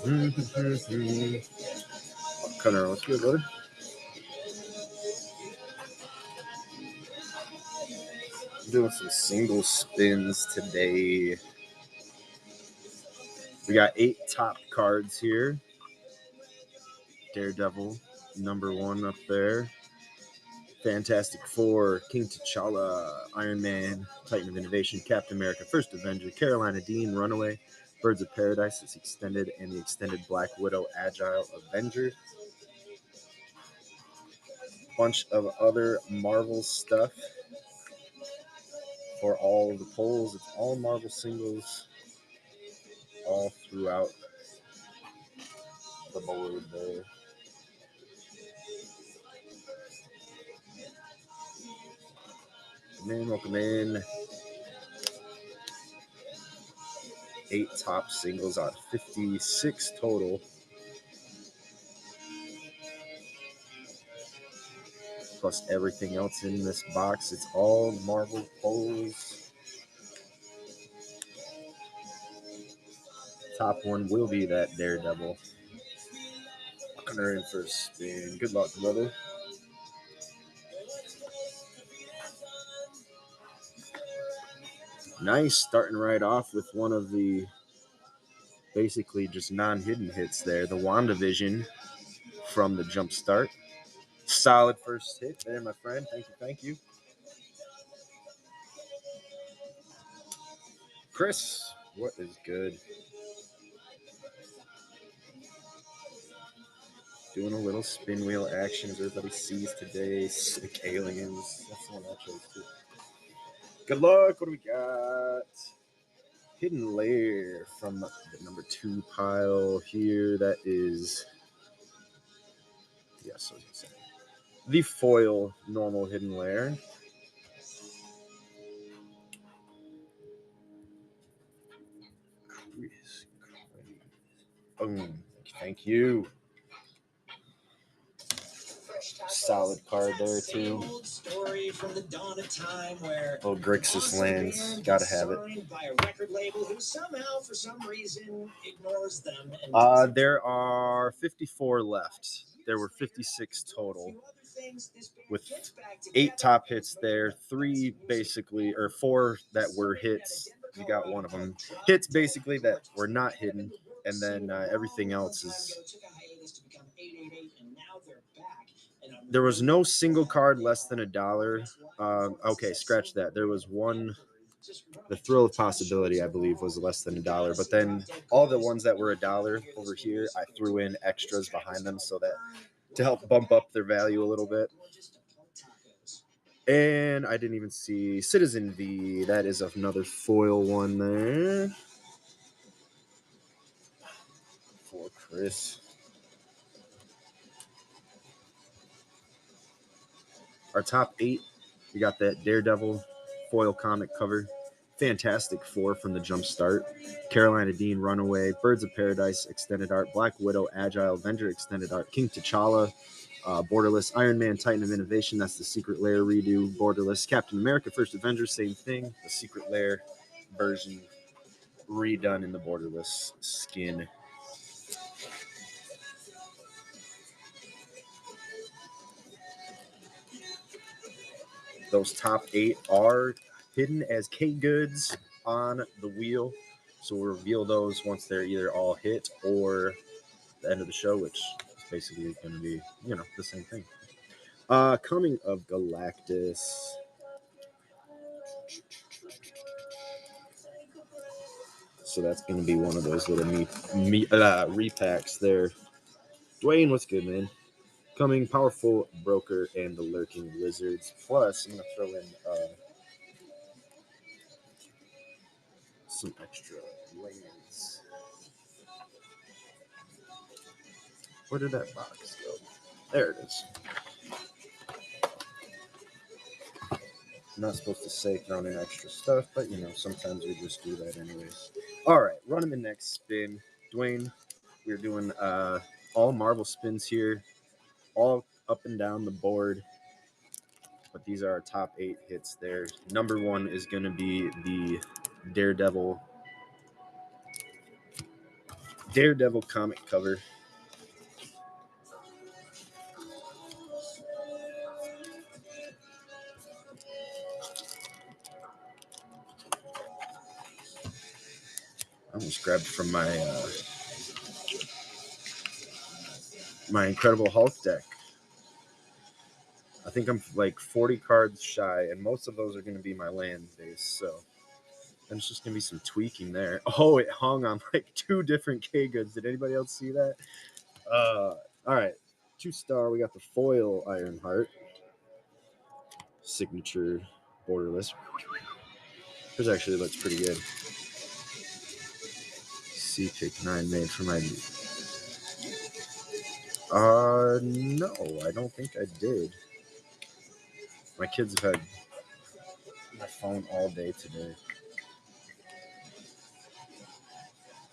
Connor, what's good, brother? Doing some single spins today. We got 8 top cards here. Daredevil, #1 up there. Fantastic Four, King T'Challa, Iron Man, Titan of Innovation, Captain America, First Avenger, Carolina Dean, Runaway, Birds of Paradise, it's extended, and the extended Black Widow, Agile Avenger. Bunch of other Marvel stuff for all of the polls. It's all Marvel singles all throughout the board there. Welcome in. 8 top singles out of 56 total. Plus everything else in this box. It's all Marvel polls. Top one will be that Daredevil. Connor in for a spin. Good luck, brother. Nice, starting right off with one of the basically just non-hidden hits there. The WandaVision from the jump start. Solid first hit there, my friend. Thank you. Chris, what is good? Doing a little spin wheel action as everybody sees today. Sick aliens. That's the one I chose too. Good luck. What do we got? Hidden Lair from the #2 pile here. That is, yes, I was gonna say, the foil normal Hidden Lair. Boom. Thank you. Solid card there too. Oh, Grixis lands. Gotta have it. There are 54 left. There were 56 total, with 8 top hits there, 3 basically, or 4 that were hits. You got one of them. Hits basically that were not hidden, and then everything else is. There was no single card less than $1. Okay, scratch that. There was one. The Thrill of Possibility, I believe, was less than $1. But then all the ones that were $1 over here, I threw in extras behind them so that to help bump up their value a little bit. And I didn't even see Citizen V. That is another foil one there for Chris. Our top 8, we got that Daredevil foil comic cover. Fantastic Four from the jump start. Carolina Dean, Runaway, Birds of Paradise, extended art. Black Widow, Agile Avenger, extended art. King T'Challa, Borderless. Iron Man, Titan of Innovation, that's the Secret Lair redo. Borderless. Captain America, First Avenger, same thing. The Secret Lair version redone in the Borderless skin. Those top 8 are hidden as KGoods on the wheel. So we'll reveal those once they're either all hit or the end of the show, which is basically going to be, the same thing. Coming of Galactus. So that's going to be one of those little repacks there. Dwayne, what's good, man? Coming, Powerful Broker, and the Lurking Lizards. Plus, I'm going to throw in some extra lands. Where did that box go? There it is. I'm not supposed to say throwing in extra stuff, but sometimes we just do that anyways. All right, running the next spin. Dwayne, we're doing all Marvel spins here, all up and down the board. But these are our top 8 hits there. #1 is going to be the Daredevil Daredevil comic cover. I almost grabbed from my my Incredible Hulk deck. I think I'm like 40 cards shy, and most of those are going to be my land base. So and it's just going to be some tweaking there. Oh, it hung on like 2 different KGoods. Did anybody else see that? All right. 2-star. We got the foil Ironheart. Signature borderless. This actually looks pretty good. C-Pick 9 made for my... no, I don't think I did. My kids have had my phone all day today.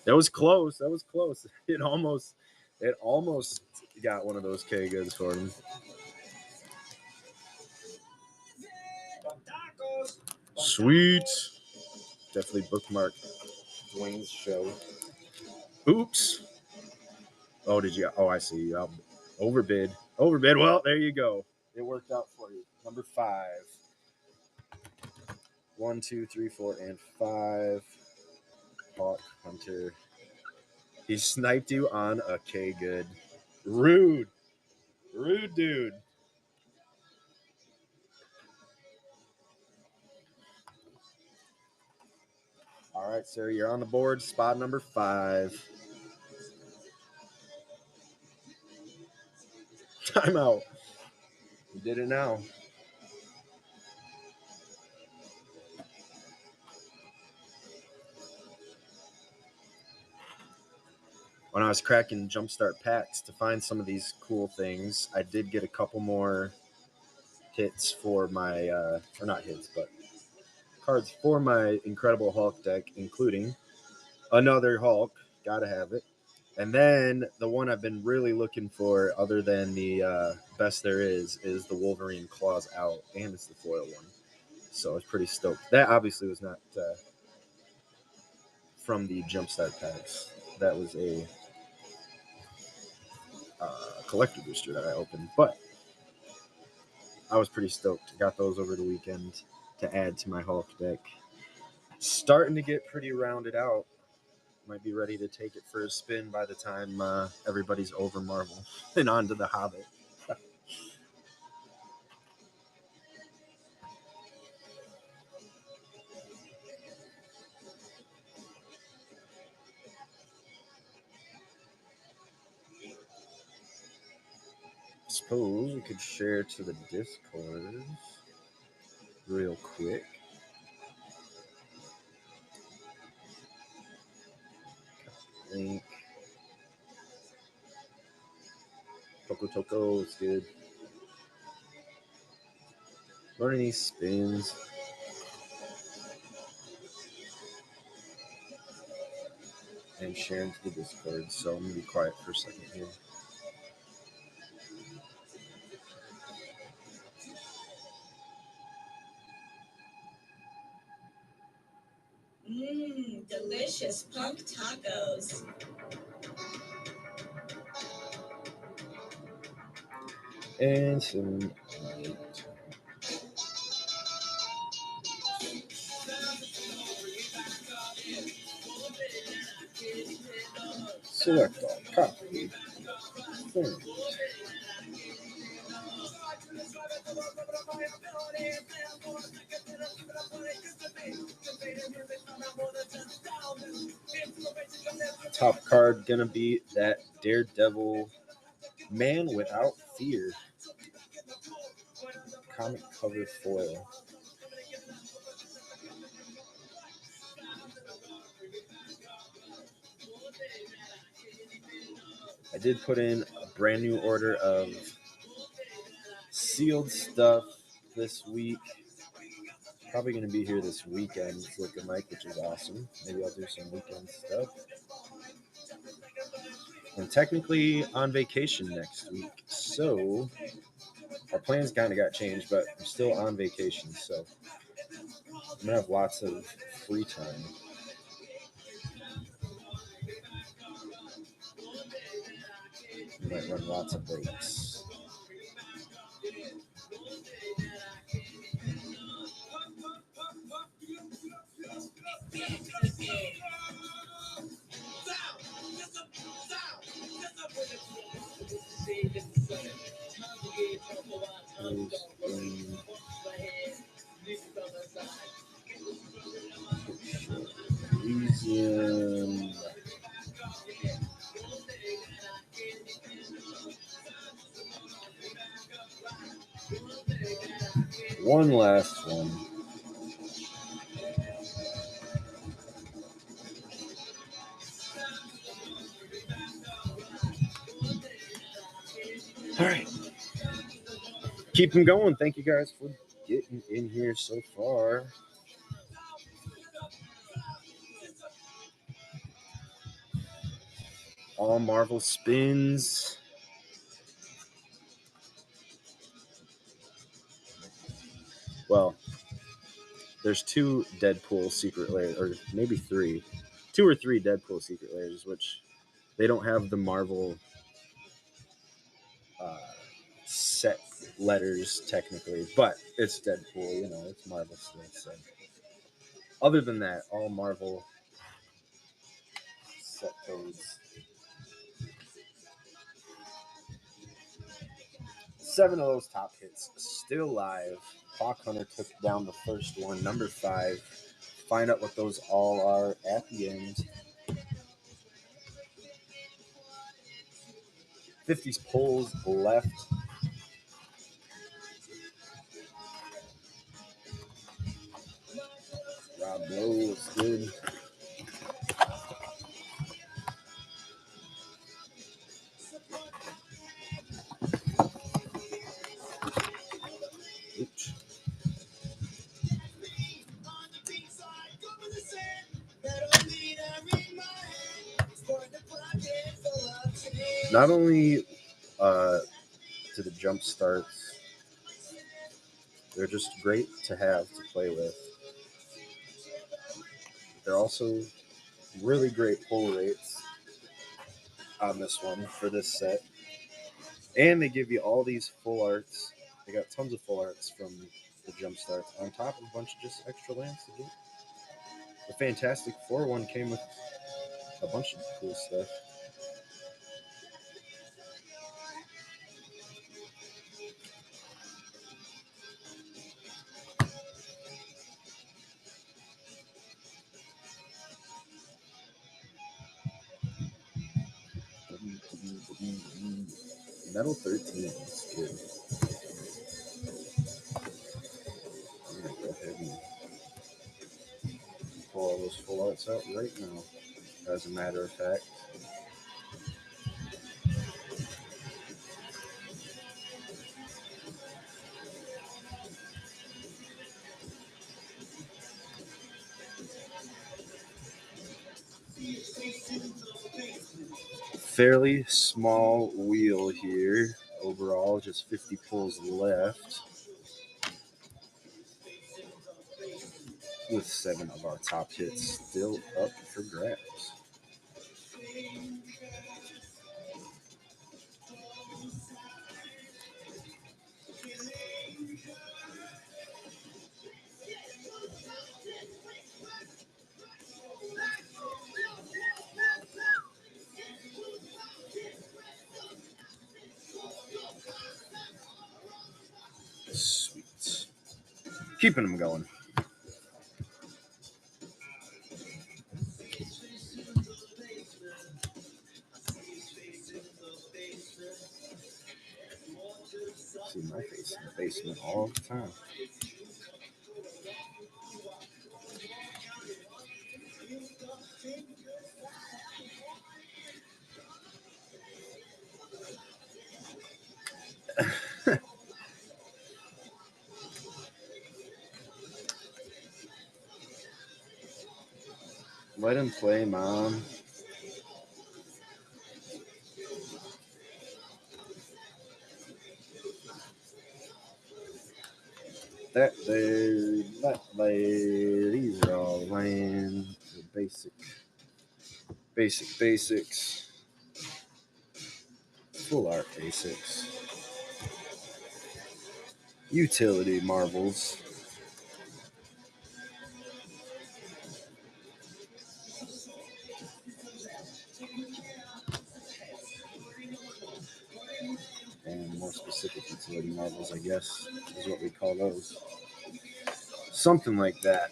That was close. That was close. It almost got one of those KGoods for them. Sweet. Definitely bookmark Dwayne's show. Oops. Oh, did you? Oh, I see. Overbid. Overbid. Well, there you go. It worked out for you. Number 5. 1, 2, 3, 4, and 5. Hawk Hunter. He sniped you on a KGood. Rude. Rude dude. All right, sir. You're on the board. Spot number 5. Timeout. We did it now. When I was cracking Jumpstart packs to find some of these cool things, I did get a couple more hits for my, or not hits, but cards for my Incredible Hulk deck, including another Hulk, gotta have it. And then the one I've been really looking for, other than the best there is the Wolverine Claws Out, and it's the foil one. So I was pretty stoked. That obviously was not from the Jumpstart packs. That was a collector booster that I opened, but I was pretty stoked. Got those over the weekend to add to my Hulk deck. Starting to get pretty rounded out. Might be ready to take it for a spin by the time everybody's over Marvel and on to the Hobbit. Suppose we could share to the Discord real quick. Link. Toko is good. Learning these spins. And sharing to the Discord. So I'm going to be quiet for a second here. Delicious punk tacos. And some select all, copy, print. Top card gonna be that Daredevil Man Without Fear comic cover foil. I did put in a brand new order of sealed stuff this week. Probably going to be here this weekend, it's looking like, which is awesome. Maybe I'll do some weekend stuff. I'm technically on vacation next week, so our plans kind of got changed, but I'm still on vacation, so I'm going to have lots of free time. run lots of breaks. Elysium. One last one. All right. Keep them going. Thank you guys for getting in here so far. All Marvel spins. Well, there's 2 Deadpool secret layers, or maybe 3. 2 or 3 Deadpool secret layers, which they don't have the Marvel set letters technically, but it's Deadpool, it's Marvel still. So, other than that, all Marvel set codes. 7 of those top hits still live. Hawk Hunter took down the first one, number 5. Find out what those all are at the end. 50s pulls left. Rob Lowe looks good. Oops. Not only to the jump starts, they're just great to have to play with. They're also really great pull rates on this one for this set. And they give you all these full arts. They got tons of full arts from the jump starts on top of a bunch of just extra lands to get. The Fantastic Four one came with a bunch of cool stuff. Metal 13 is good. I'm going to go ahead and pull all those full arts out right now, as a matter of fact. Fairly small wheel here overall, just 50 pulls left, with 7 of our top hits still up for grabs. Sweet. Keeping them going. See my face in the basement all the time. Let him play, Mom. That there, these are all land, the basics. Full art basics. Utility marvels. And more specific utility marvels, I guess, is what we call those. Something like that.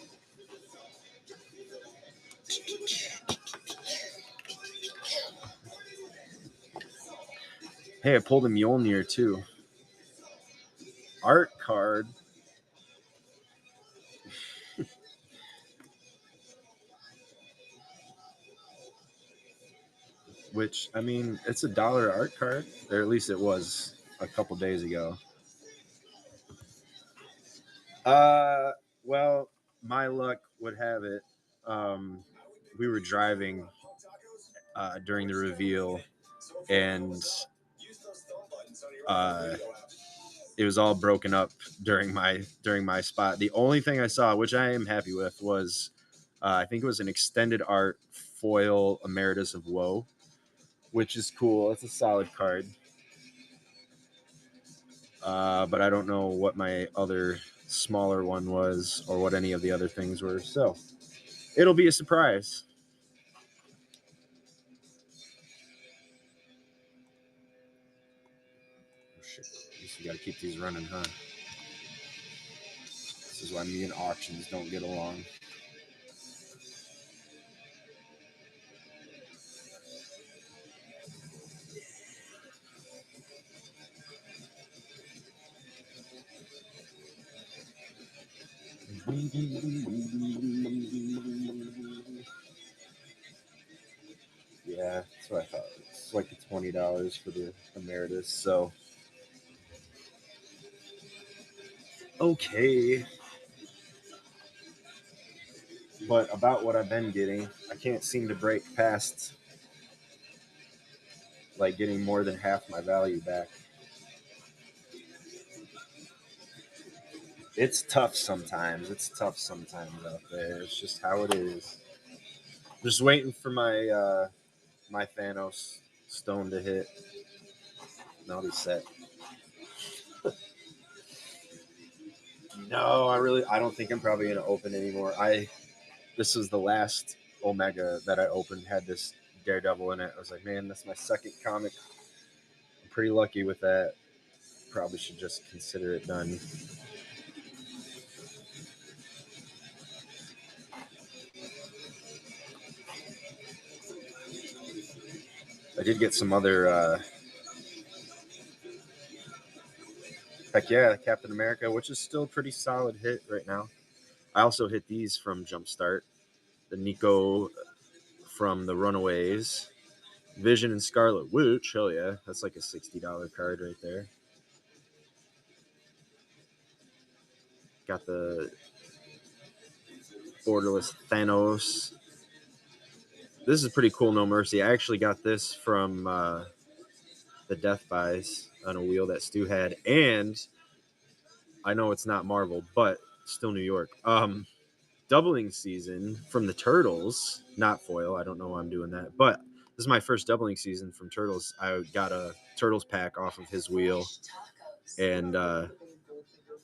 Hey, I pulled a Mjolnir too. Art card. Which, I mean, it's $1 art card, or at least it was a couple days ago. Well, my luck would have it. We were driving during the reveal, and it was all broken up during my spot. The only thing I saw, which I am happy with, was I think it was an extended art foil Emeritus of Woe, which is cool. It's a solid card. But I don't know what my other smaller one was or what any of the other things were. So it'll be a surprise. Oh, shit. I guess we got to keep these running, huh? This is why me and auctions don't get along. Yeah, that's what I thought. It's like $20 for the Emeritus, so okay. But about what I've been getting, I can't seem to break past like getting more than half my value back. It's tough sometimes. It's tough sometimes out there. It's just how it is. Just waiting for my my Thanos stone to hit. And I'll be set. No, I don't think I'm probably gonna open anymore. This was the last Omega that I opened, had this Daredevil in it. I was like, man, that's my second comic. I'm pretty lucky with that. Probably should just consider it done. I did get some other heck yeah, Captain America, which is still a pretty solid hit right now. I also hit these from Jumpstart. The Nico from the Runaways. Vision and Scarlet Witch, hell yeah. That's like a $60 card right there. Got the Borderless Thanos. This is pretty cool, No Mercy. I actually got this from the Death Buys on a wheel that Stu had. And I know it's not Marvel, but still New York. Doubling season from the Turtles, not foil. I don't know why I'm doing that, but this is my first doubling season from Turtles. I got a Turtles pack off of his wheel, and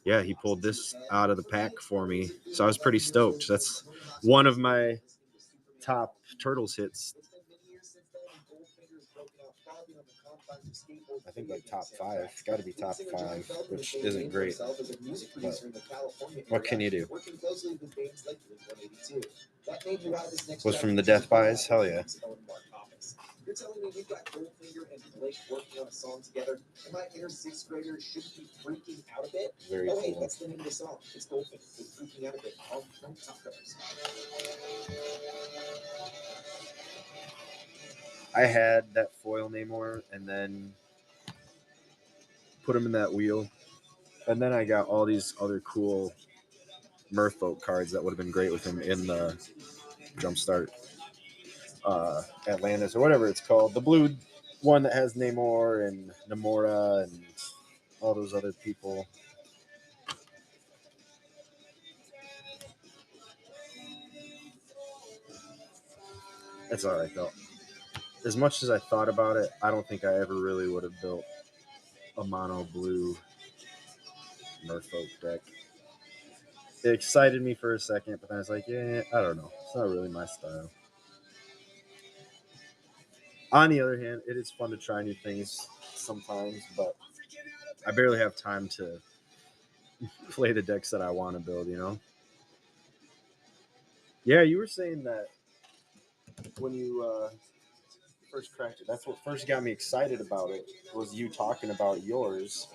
yeah, he pulled this out of the pack for me, so I was pretty stoked. That's one of my top Turtles hits. I think like top 5. Got to be top 5, which isn't great. But what can you do? Was from the Death Buys? Hell yeah. You're telling me you've got Goldfinger and Blake working on a song together, and my inner 6th grader shouldn't be freaking out a bit? Very cool. Hey, that's the name of the song. It's Goldfinger. It's freaking out a bit. On tacos. I had that foil Namor, and then put him in that wheel, and then I got all these other cool Merfolk cards that would have been great with him in the Jumpstart Atlantis or whatever it's called. The blue one that has Namor and Namora and all those other people. That's all right though. as much as I thought about it, I don't think I ever really would have built a mono blue Merfolk deck. It excited me for a second, but then I was like, yeah, I don't know. It's not really my style. On the other hand, it is fun to try new things sometimes, but I barely have time to play the decks that I want to build, you know? Yeah, you were saying that when you first cracked it, that's what first got me excited about it, was you talking about yours.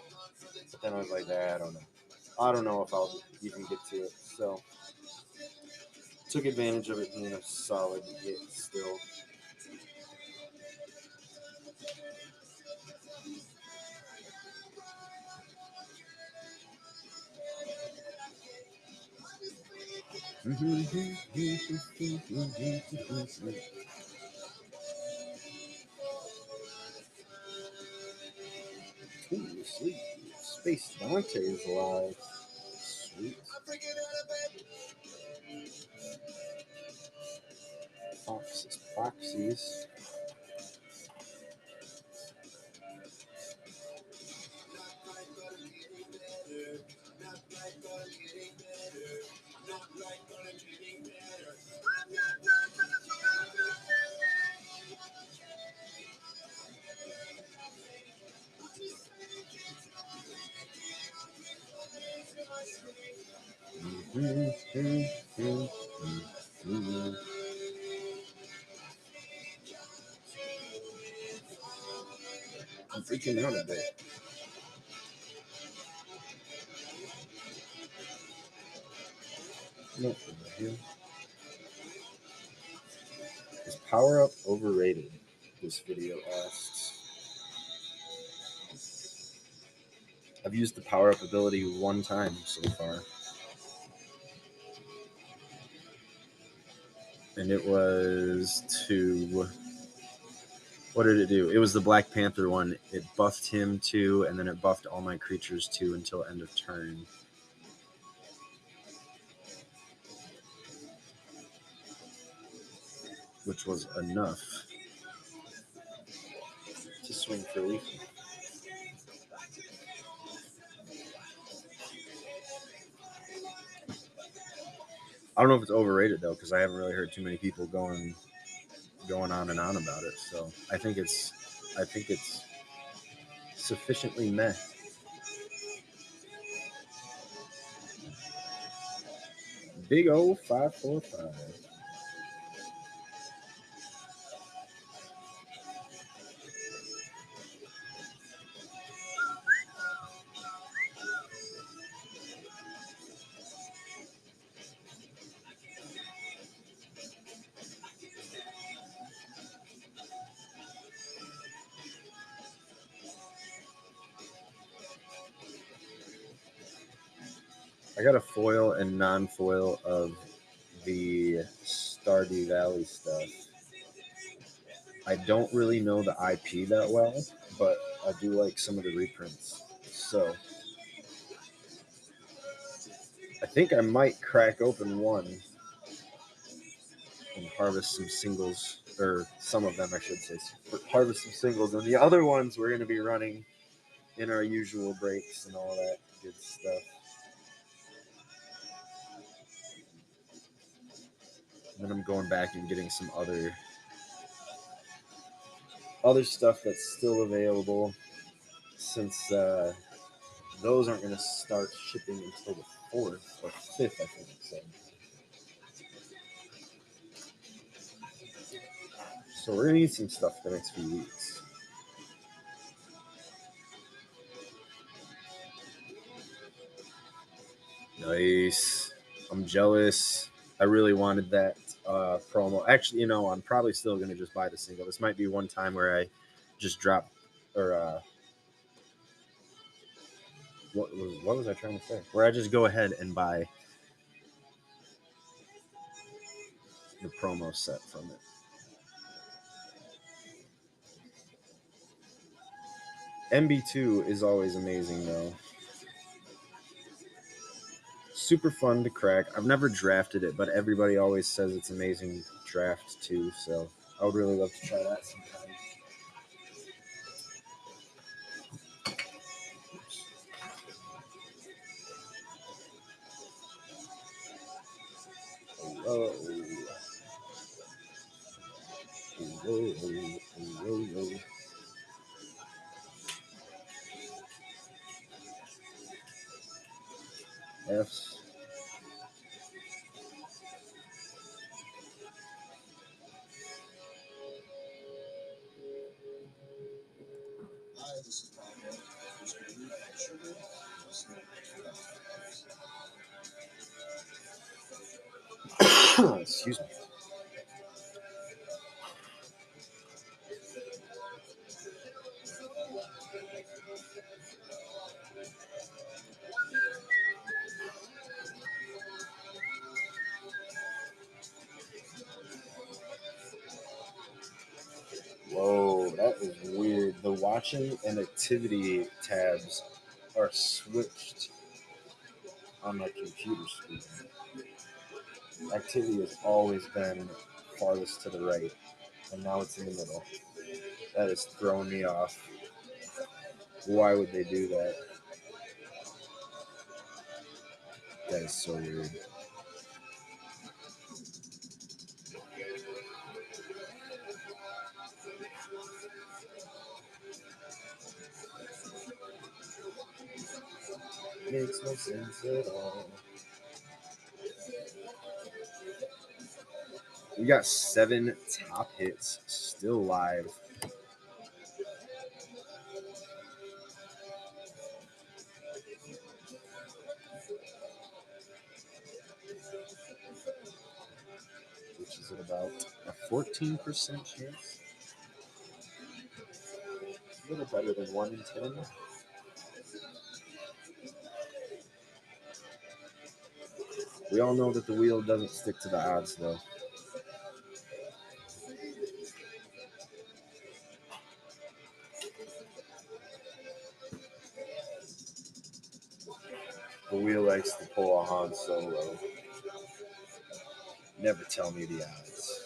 But then I was like, I don't know. I don't know if I'll even get to it. So took advantage of it being a solid hit still. Ooh, sweet. Space Dante is alive. Sweet. Foxes. I'm freaking out a bit. Nope. Is power up overrated? This video asks. I've used the power up ability one time so far. And it was to. What did it do? It was the Black Panther one. It buffed him 2, and then it buffed all my creatures 2 until end of turn. Which was enough to swing for Leafy. I don't know if it's overrated though, because I haven't really heard too many people going on and on about it. So I think it's sufficiently meh. Big O 545. I got a foil and non-foil of the Stardew Valley stuff. I don't really know the IP that well, but I do like some of the reprints. So I think I might crack open one and harvest some singles, or some of them, I should say. Harvest some singles, and the other ones we're going to be running in our usual breaks and all that good stuff. And then I'm going back and getting some other stuff that's still available, since those aren't going to start shipping until the 4th or 5th, I think. So we're going to need some stuff the next few weeks. Nice. I'm jealous. I really wanted that promo. Actually, I'm probably still going to just buy the single. This might be one time where I just drop, or what was I trying to say? Where I just go ahead and buy the promo set from it. MB2 is always amazing, though. Super fun to crack. I've never drafted it, but everybody always says it's amazing draft too. So I would really love to try that sometime. Whoa. Whoa, whoa, whoa. F's. Excuse me. Whoa, that is weird. The watching and activity tabs are switched on my computer screen. Activity has always been farthest to the right, and now it's in the middle. That is throwing me off. Why would they do that? That is so weird. Makes no sense at all. We got 7 top hits still live. Which is at about a 14% chance. A little better than 1 in 10. We all know that the wheel doesn't stick to the odds, though. The wheel likes to pull a Han Solo. Never tell me the odds.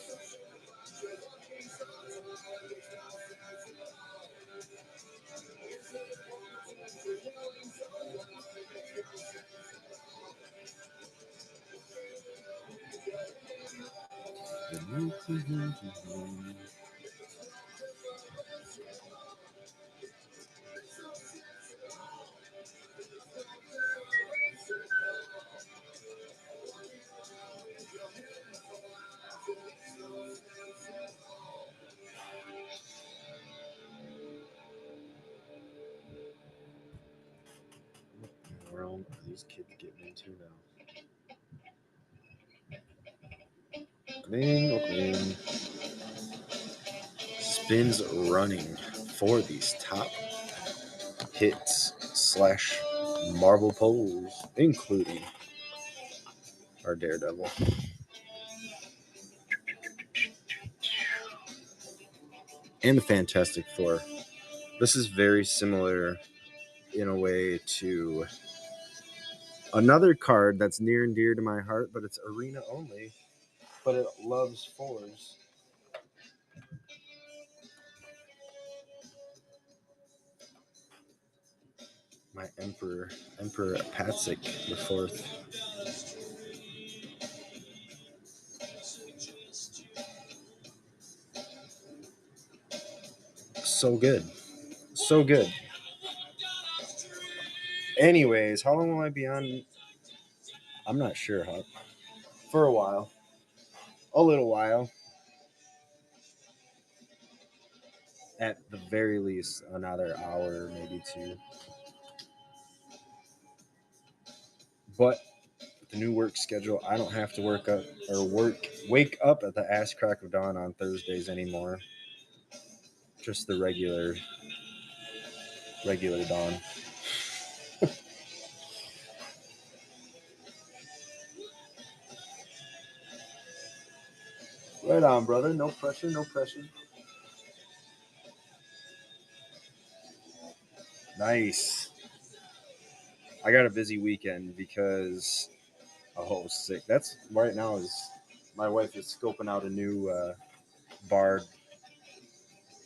What are these kids getting into now? Cling, cling. Spins running for these top hits / marble poles, including our Daredevil. And the Fantastic Four. This is very similar in a way to another card that's near and dear to my heart, but it's arena only, but it loves fours. My Emperor Patsik the Fourth. So good. So good. Anyways, how long will I be on? I'm not sure, huh? For a while. A little while. At the very least, another hour, maybe 2. But with the new work schedule, I don't have to wake up at the ass crack of dawn on Thursdays anymore. Just the regular dawn. Right on, brother. No pressure, no pressure. Nice. I got a busy weekend because sick. That's right now is my wife is scoping out a new bar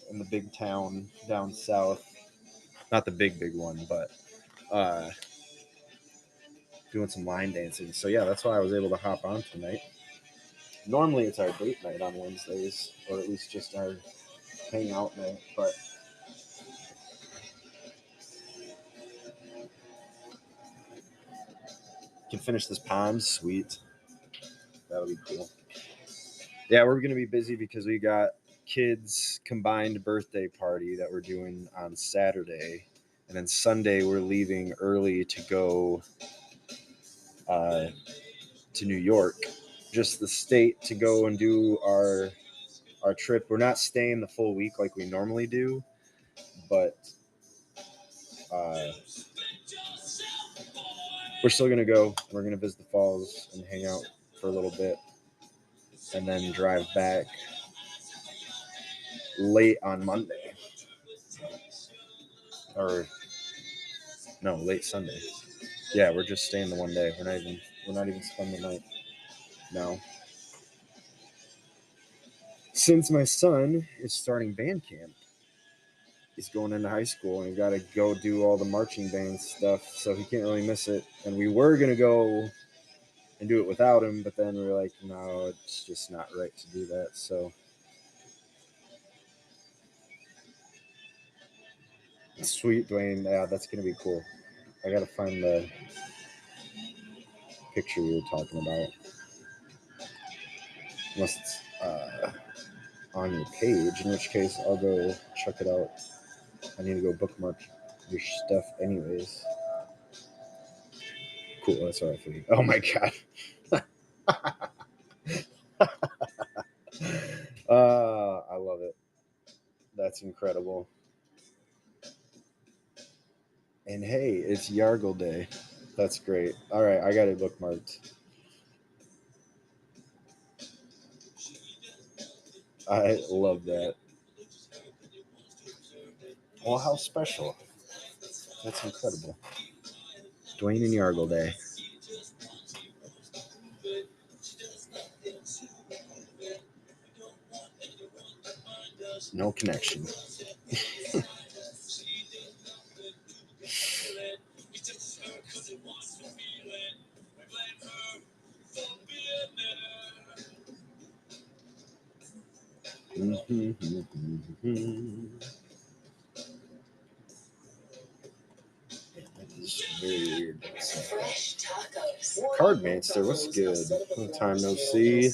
in the big town down south. Not the big one, but doing some line dancing. So yeah, that's why I was able to hop on tonight. Normally it's our date night on Wednesdays, or at least just our hangout night, but can finish this pond, sweet. That'll be cool. Yeah, we're gonna be busy because we got kids' combined birthday party that we're doing on Saturday, and then Sunday we're leaving early to go to New York, just the state, to go and do our trip. We're not staying the full week like we normally do, but we're still gonna go. We're gonna visit the falls and hang out for a little bit, and then drive back late on Monday, or no, late Sunday. Yeah, we're just staying the one day. We're not even spending the night now. Since my son is starting band camp, he's going into high school and we got to go do all the marching band stuff, so he can't really miss it. And we were gonna go and do it without him, but then we were like, no, it's just not right to do that. So sweet, Dwayne. Yeah, that's gonna be cool. I gotta find the picture you were talking about. Unless it's on your page, in which case I'll go check it out. I need to go bookmark your stuff anyways. Cool, that's what I figured. Oh my god. I love it. That's incredible. And hey, it's Yargle Day. That's great. All right, I got it bookmarked. I love that. Well, how special. That's incredible. Dwayne and Yargle Day. No connection. That is very weird. Fresh tacos. Cardmaster, what's good? Long time no see.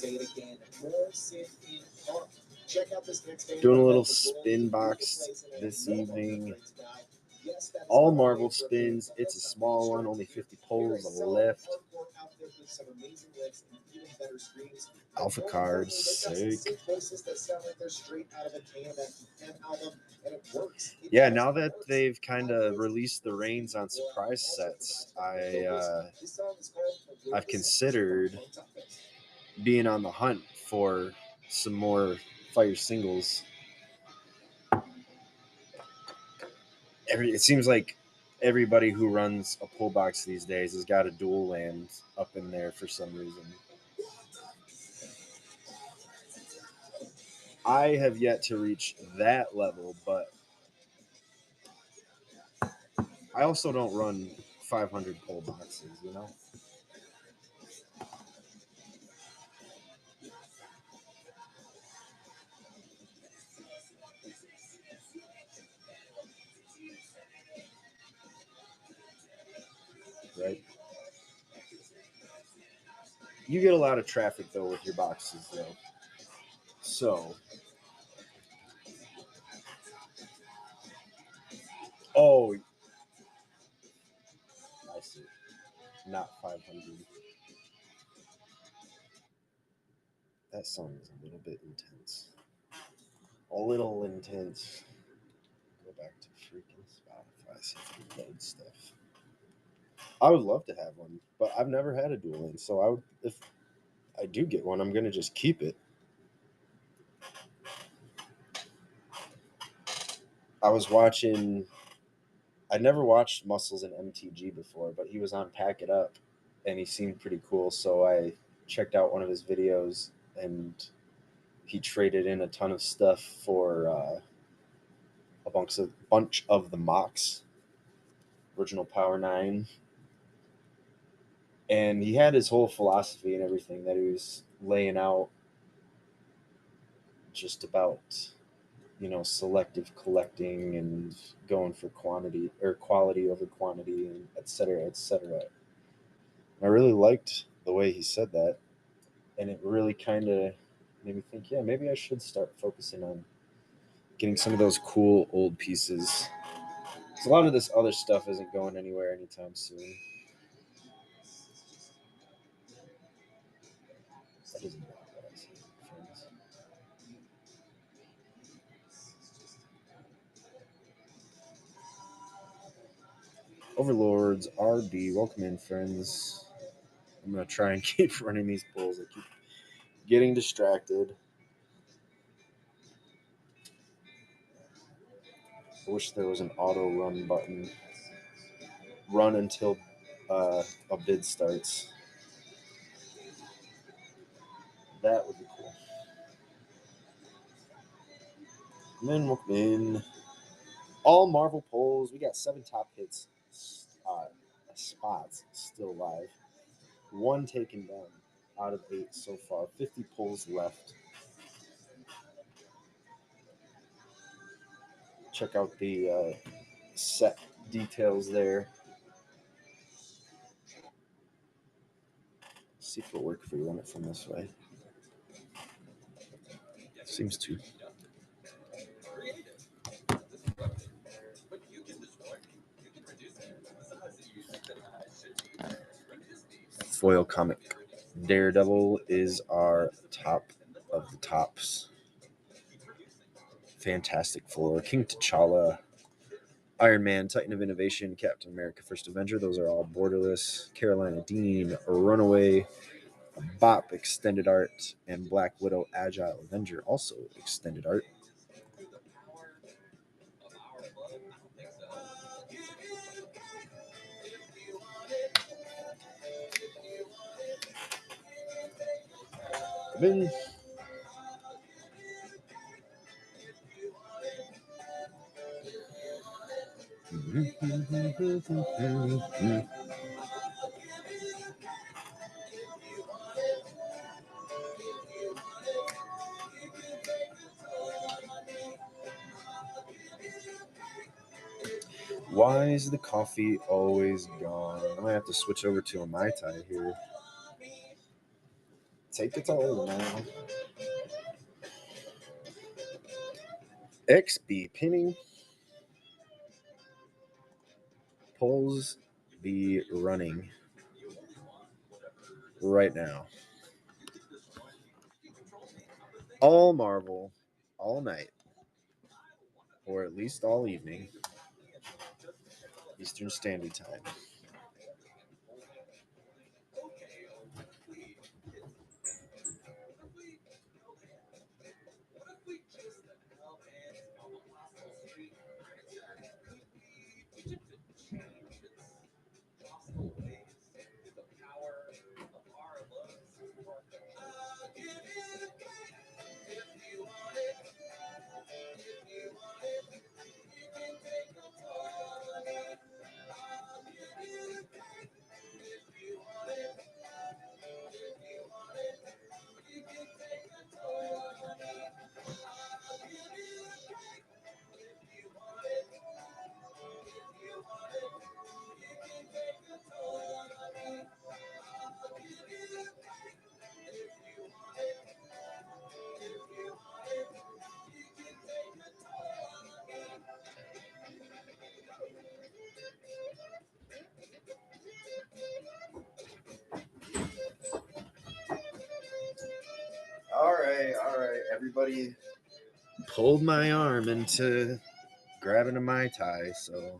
Doing a little spin box this evening. All marble spins. It's a small one, only 50 pulls left. Alpha cards, sick. Yeah, now that they've kind of released the reins on surprise sets, I've considered being on the hunt for some more fire singles. It seems like everybody who runs a pull box these days has got a dual land up in there for some reason. I have yet to reach that level, but I also don't run 500 pull boxes, you know? Right? You get a lot of traffic, though, with your boxes, though. So, oh, I see. Not 500. That song is a little bit intense. A little intense. Go back to freaking Spotify, see if we can load stuff. I would love to have one, but I've never had a dual lane, so if I do get one, I'm gonna just keep it. I was watching. I'd never watched Muscles and MTG before, but he was on Pack It Up, and he seemed pretty cool. So I checked out one of his videos, and he traded in a ton of stuff for a bunch of the Mox, original Power 9. And he had his whole philosophy and everything that he was laying out just about, selective collecting and going for quantity or quality over quantity, and et cetera, et cetera. I really liked the way he said that. And it really kind of made me think, yeah, maybe I should start focusing on getting some of those cool old pieces. So a lot of this other stuff isn't going anywhere anytime soon. That doesn't matter what I say, friends. Overlords, RB, welcome in, friends. I'm going to try and keep running these polls. I keep getting distracted. I wish there was an auto run button. Run until a bid starts. That would be cool. Welcome in. All Marvel polls. We got 7 top hits spots still live. 1 taken down out of 8 so far. 50 polls left. Check out the set details there. See if it'll work if we run it from this way. Seems to. Foil comic Daredevil is our top of the tops. Fantastic Four, King T'Challa, Iron Man, Titan of Innovation, Captain America, First Avenger. Those are all borderless. Carolina Dean, Runaway, Bop, Extended Art, and Black Widow, Agile Avenger, also extended art. Then why is the coffee always gone? I'm gonna have to switch over to a Mai Tai here. Take it all now. XB pinning. Polls be running right now. All Marvel, all night, or at least all evening, Eastern Standard Time. All right. Everybody pulled my arm into grabbing a Mai Tai, so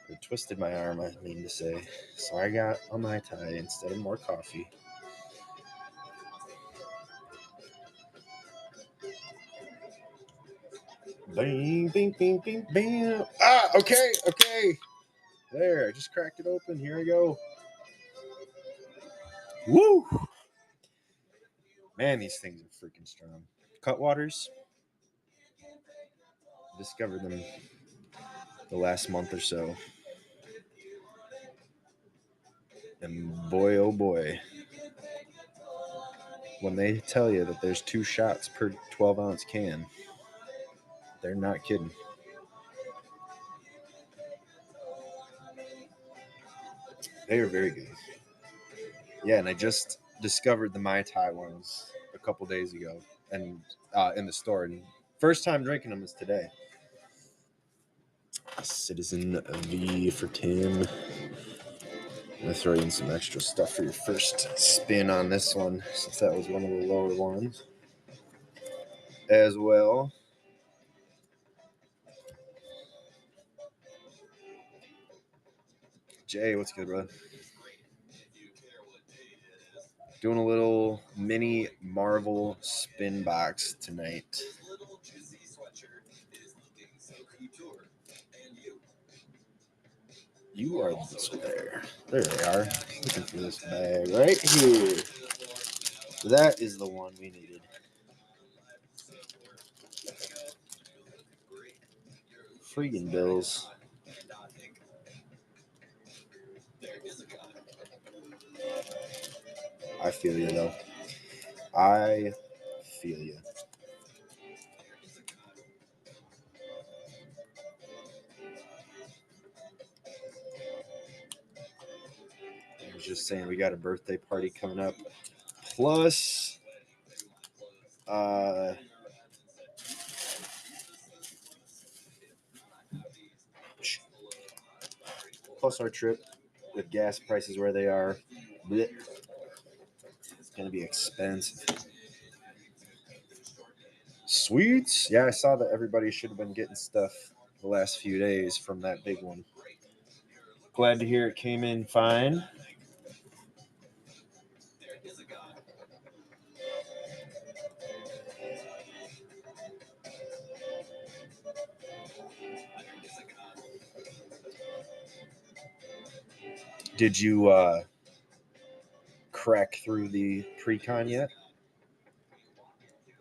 or twisted my arm, I mean to say. So I got a Mai Tai instead of more coffee. Bing, bing, bing, bing, bing. Okay. There, I just cracked it open. Here I go. Woo! Man, these things are freaking strong. Cutwaters. Discovered them the last month or so. And boy, oh boy, when they tell you that there's 2 shots per 12-ounce can, they're not kidding. They are very good. Yeah, and I just discovered the Mai Tai ones a couple days ago, and in the store. And first time drinking them is today. Citizen V for Tim. I'm gonna throw in some extra stuff for your first spin on this one, since that was one of the lower ones. As well, Jay, what's good, bro? Doing a little mini Marvel spin box tonight. You are there. There they are. Looking for this bag right here. That is the one we needed. Freaking bills. I feel you, though. I feel you. I was just saying we got a birthday party coming up. Plus, our trip with gas prices where they are. Blech. It's going to be expensive. Sweets? Yeah, I saw that everybody should have been getting stuff the last few days from that big one. Glad to hear it came in fine. Did you crack through the pre-con yet?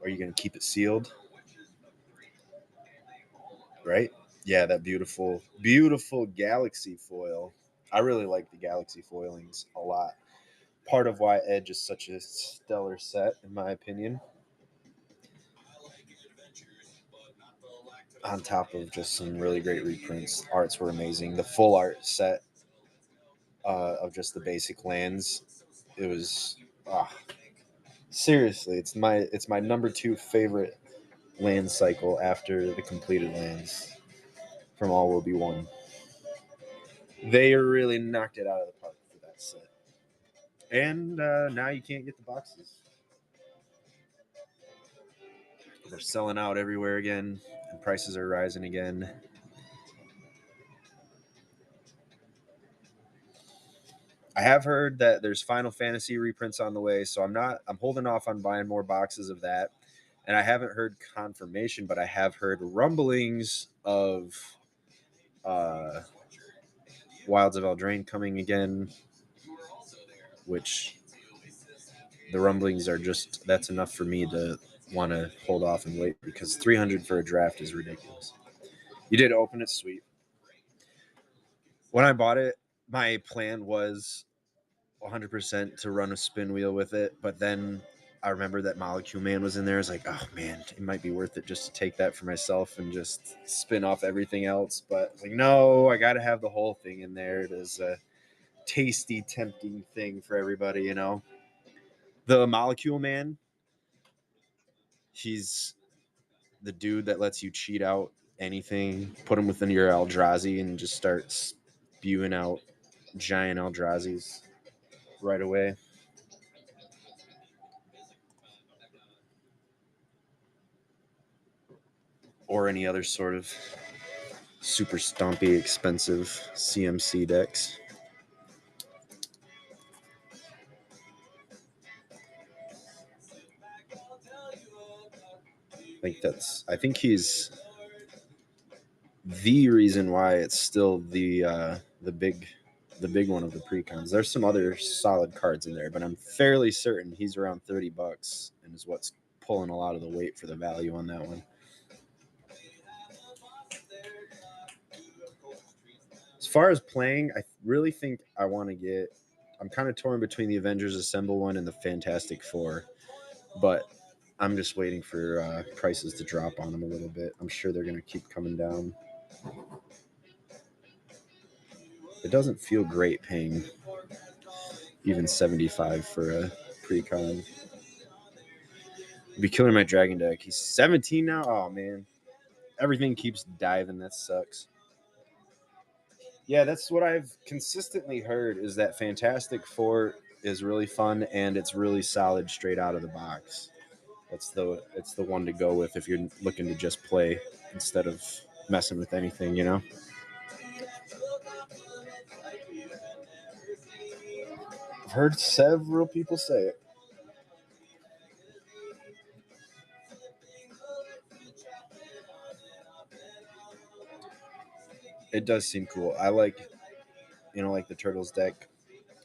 Are you going to keep it sealed? Right? Yeah, that beautiful, beautiful galaxy foil. I really like the galaxy foilings a lot. Part of why Edge is such a stellar set, in my opinion. On top of just some really great reprints. Arts were amazing. The full art set of just the basic lands, it was seriously, it's my number 2 favorite land cycle after the completed lands from All Will Be One. They really knocked it out of the park for that set. And now you can't get the boxes. They're selling out everywhere again, and prices are rising again. I have heard that there's Final Fantasy reprints on the way, so I'm holding off on buying more boxes of that. And I haven't heard confirmation, but I have heard rumblings of Wilds of Eldraine coming again, which the rumblings are just, that's enough for me to want to hold off and wait, because $300 for a draft is ridiculous. You did open it, sweet. When I bought it, my plan was 100% to run a spin wheel with it, but then I remember that Molecule Man was in there. I was like, oh man, it might be worth it just to take that for myself and just spin off everything else. But I was like, no, I got to have the whole thing in there. It is a tasty, tempting thing for everybody, you know. The Molecule Man, he's the dude that lets you cheat out anything, put him within your Eldrazi and just start spewing out giant Eldrazi's right away. Or any other sort of super stompy, expensive CMC decks. I think he's the reason why it's still the big the big one of the precons. There's some other solid cards in there, but I'm fairly certain he's around $30 and is what's pulling a lot of the weight for the value on that one. As far as playing, I really think I want to get. I'm kind of torn between the Avengers Assemble one and the Fantastic Four, but I'm just waiting for prices to drop on them a little bit. I'm sure they're going to keep coming down. It doesn't feel great paying even 75 for a precon. Be killing my dragon deck. He's 17 now. Oh man, everything keeps diving. That sucks. Yeah, that's what I've consistently heard is that Fantastic Four is really fun and it's really solid straight out of the box. It's the one to go with if you're looking to just play instead of messing with anything, you know. I've heard several people say it. It does seem cool. I like, like the Turtles deck.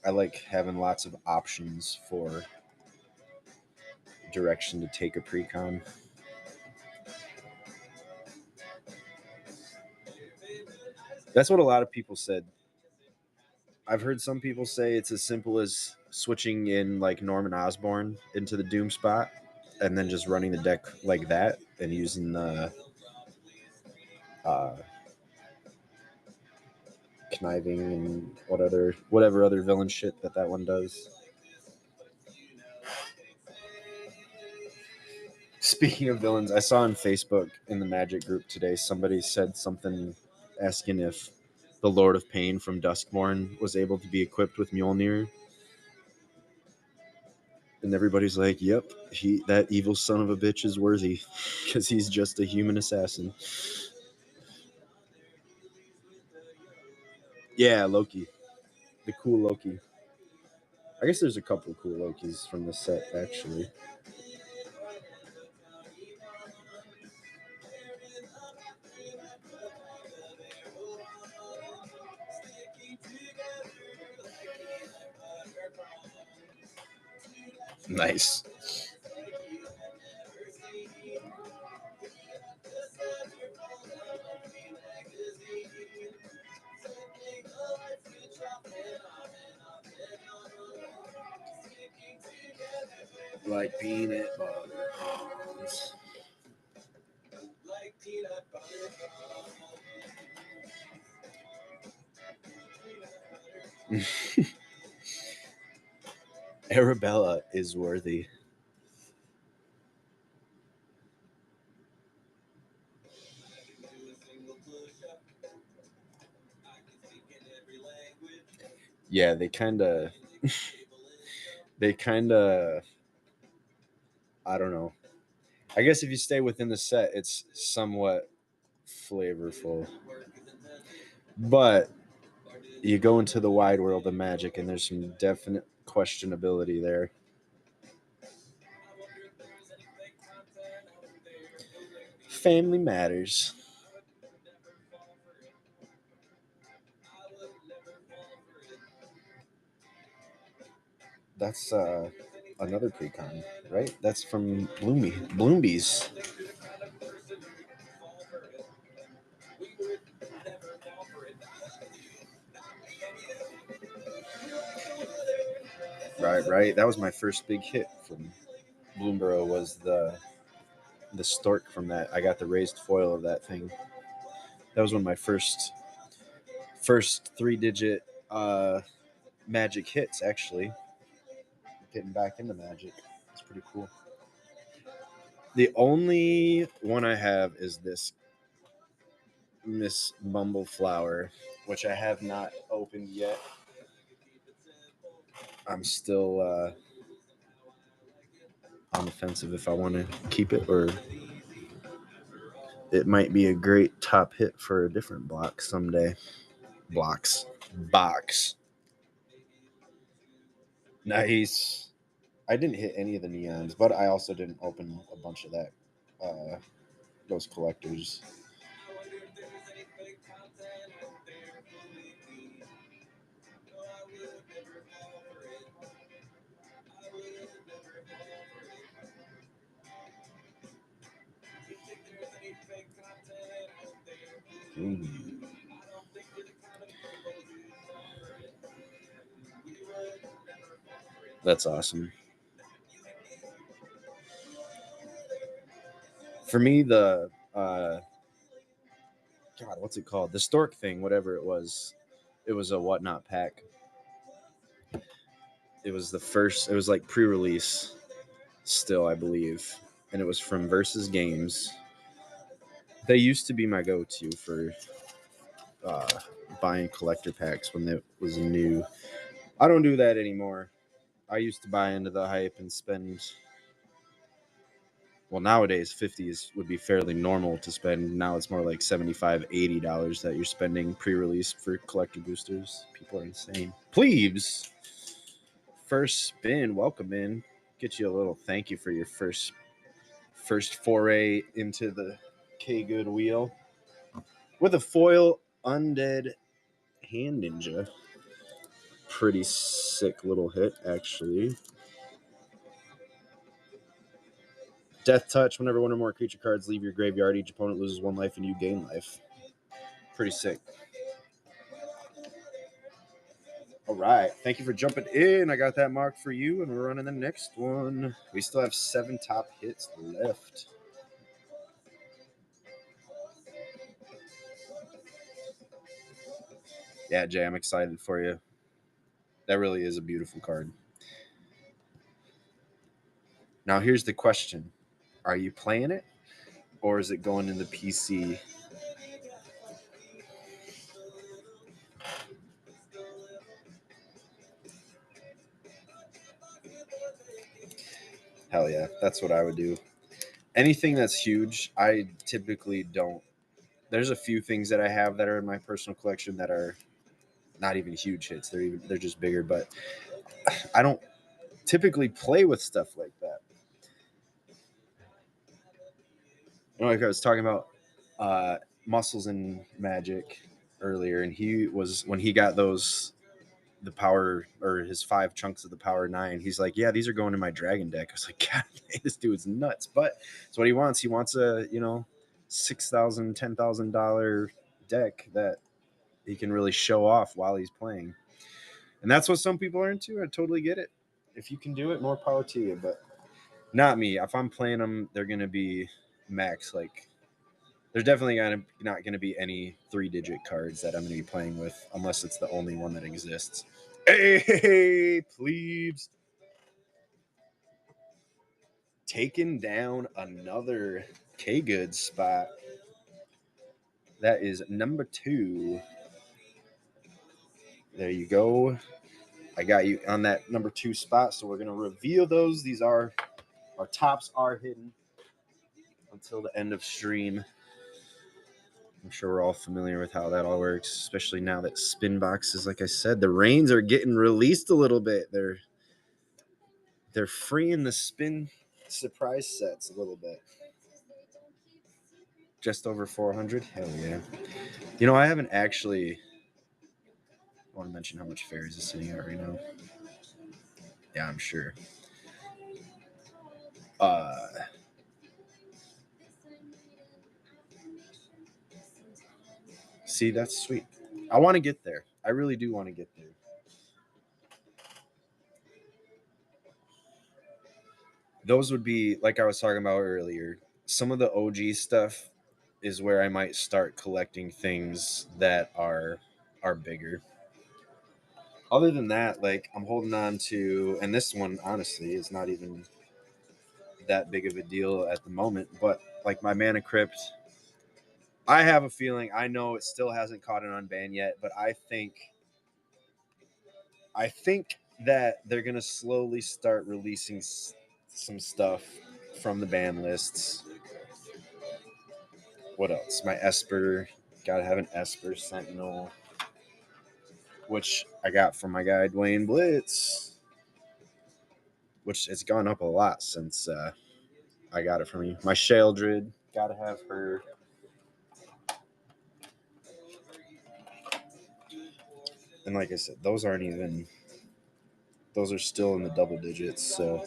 I like having lots of options for direction to take a precon. That's what a lot of people said. I've heard some people say it's as simple as switching in like Norman Osborn into the Doom spot and then just running the deck like that and using the conniving and whatever other villain shit that one does. Speaking of villains, I saw on Facebook in the Magic group today somebody said something asking if the Lord of Pain from Duskmourn was able to be equipped with Mjolnir. And everybody's like, "Yep, that evil son of a bitch is worthy because he's just a human assassin." Yeah, Loki, the cool Loki. I guess there's a couple of cool Lokis from the set actually. Nice. Like peanut butter. Arabella is worthy. Yeah, they kind of, I don't know. I guess if you stay within the set, it's somewhat flavorful. But you go into the wide world of Magic, and there's some definite questionability there. Family matters. That's another precon, right? That's from Bloombies. Right. That was my first big hit from Bloomborough. Was the stork from that? I got the raised foil of that thing. That was one of my first 3-digit Magic hits. Actually, getting back into Magic, it's pretty cool. The only one I have is this Miss Bumbleflower, which I have not opened yet. I'm still on the fence of if I want to keep it or it might be a great top hit for a different block someday. Blocks. Box. Nice. I didn't hit any of the neons, but I also didn't open a bunch of that. Those collectors. That's awesome. For me, the God, what's it called? The stork thing, whatever it was. It was a whatnot pack. It was the first. It was like pre-release, still, I believe, and it was from Versus Games. They used to be my go-to for uh, buying collector packs when it was new. I don't do that anymore. I used to buy into the hype and spend. Well, nowadays 50s would be fairly normal to spend. Now it's more like $75, $80 that you're spending pre-release for collector boosters. People are insane. Plebes, first spin, welcome in. Get you a little thank you for your first foray into the KGood wheel with a foil undead hand ninja. Pretty sick little hit, actually. Death touch. Whenever one or more creature cards leave your graveyard, each opponent loses 1 life and you gain life. Pretty sick. All right. Thank you for jumping in. I got that marked for you, and we're running the next one. We still have 7 top hits left. Yeah, Jay, I'm excited for you. That really is a beautiful card. Now, here's the question. Are you playing it, or is it going in the PC? Hell yeah, that's what I would do. Anything that's huge, I typically don't. There's a few things that I have that are in my personal collection that are not even huge hits. They're just bigger, but I don't typically play with stuff like that. Like I was talking about Muscles and Magic earlier, and he was when he got the power or his 5 chunks of the power 9. He's like, yeah, these are going in my dragon deck. I was like, God, this dude's nuts. But it's what he wants. He wants a $6,000, $10,000 deck that he can really show off while he's playing, and that's what some people are into. I totally get it. If you can do it, more power to you. But not me. If I'm playing them, they're gonna be max like. There's definitely not going to be any 3-digit cards that I'm going to be playing with unless it's the only one that exists. Hey, plebes. Taking down another KGood spot. That is number 2. There you go. I got you on that number 2 spot, so we're going to reveal those. These are our tops are hidden until the end of stream. I'm sure we're all familiar with how that all works, especially now that spin boxes, like I said, the reins are getting released a little bit. They're freeing the spin surprise sets a little bit. Just over 400. Hell yeah. I haven't actually. I want to mention how much Fairies is sitting at right now. Yeah, I'm sure. See, that's sweet. I want to get there. I really do want to get there. Those would be, like I was talking about earlier, some of the OG stuff is where I might start collecting things that are bigger. Other than that, like I'm holding on to, and this one honestly is not even that big of a deal at the moment, but like my Mana Crypt, I have a feeling, I know it still hasn't caught an unban yet, but I think that they're gonna slowly start releasing some stuff from the ban lists. What else? My Esper, gotta have an Esper Sentinel, which I got from my guy Dwayne Blitz, which has gone up a lot since I got it from you. My Sheldred, gotta have her. And like I said, those are still in the double digits. So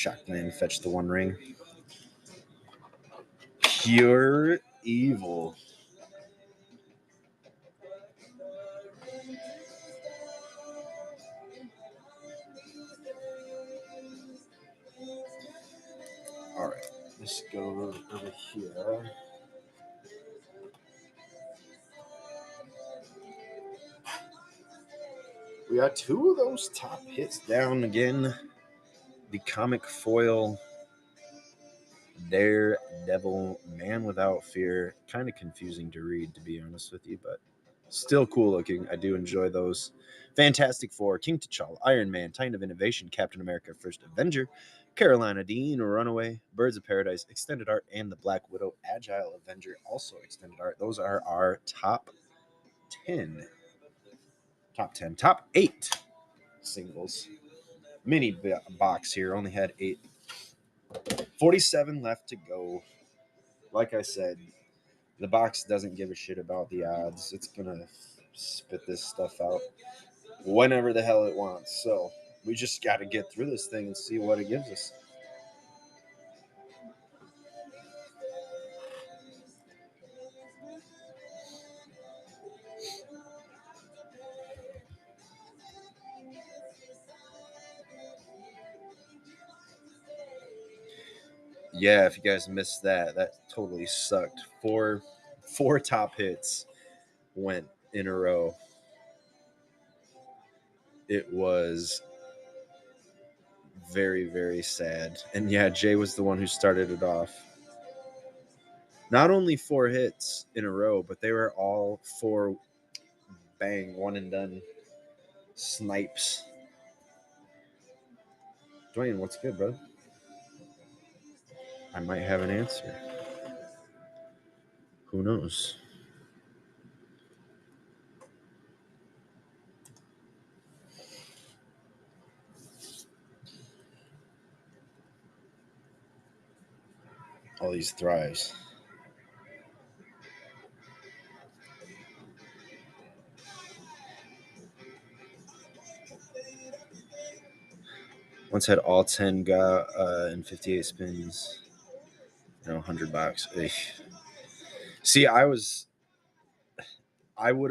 Shockland, fetch the one ring. Pure evil. All right, let's go over here. We got two of those top hits down again. The comic foil Daredevil Man Without Fear. Kind of confusing to read, to be honest with you, but still cool looking. I do enjoy those. Fantastic Four, King T'Challa, Iron Man, Titan of Innovation, Captain America, First Avenger, Carolina Dean, Runaway, Birds of Paradise, Extended Art, and the Black Widow, Agile Avenger, also Extended Art. Those are our top 10. Top 8 singles. Mini box here, only had 8. 47 left to go. Like I said, the box doesn't give a shit about the odds. It's gonna spit this stuff out whenever the hell it wants. So we just got to get through this thing and see what it gives us. Yeah, if you guys missed that, that totally sucked. Four top hits went in a row. It was very, very sad. And yeah, Jay was the one who started it off. Not only 4 hits in a row, but they were all 4 bang, one and done snipes. Dwayne, what's good, bro? I might have an answer. Who knows? All these thrives. Once had all 10 and 58 spins. 100 bucks. See, I would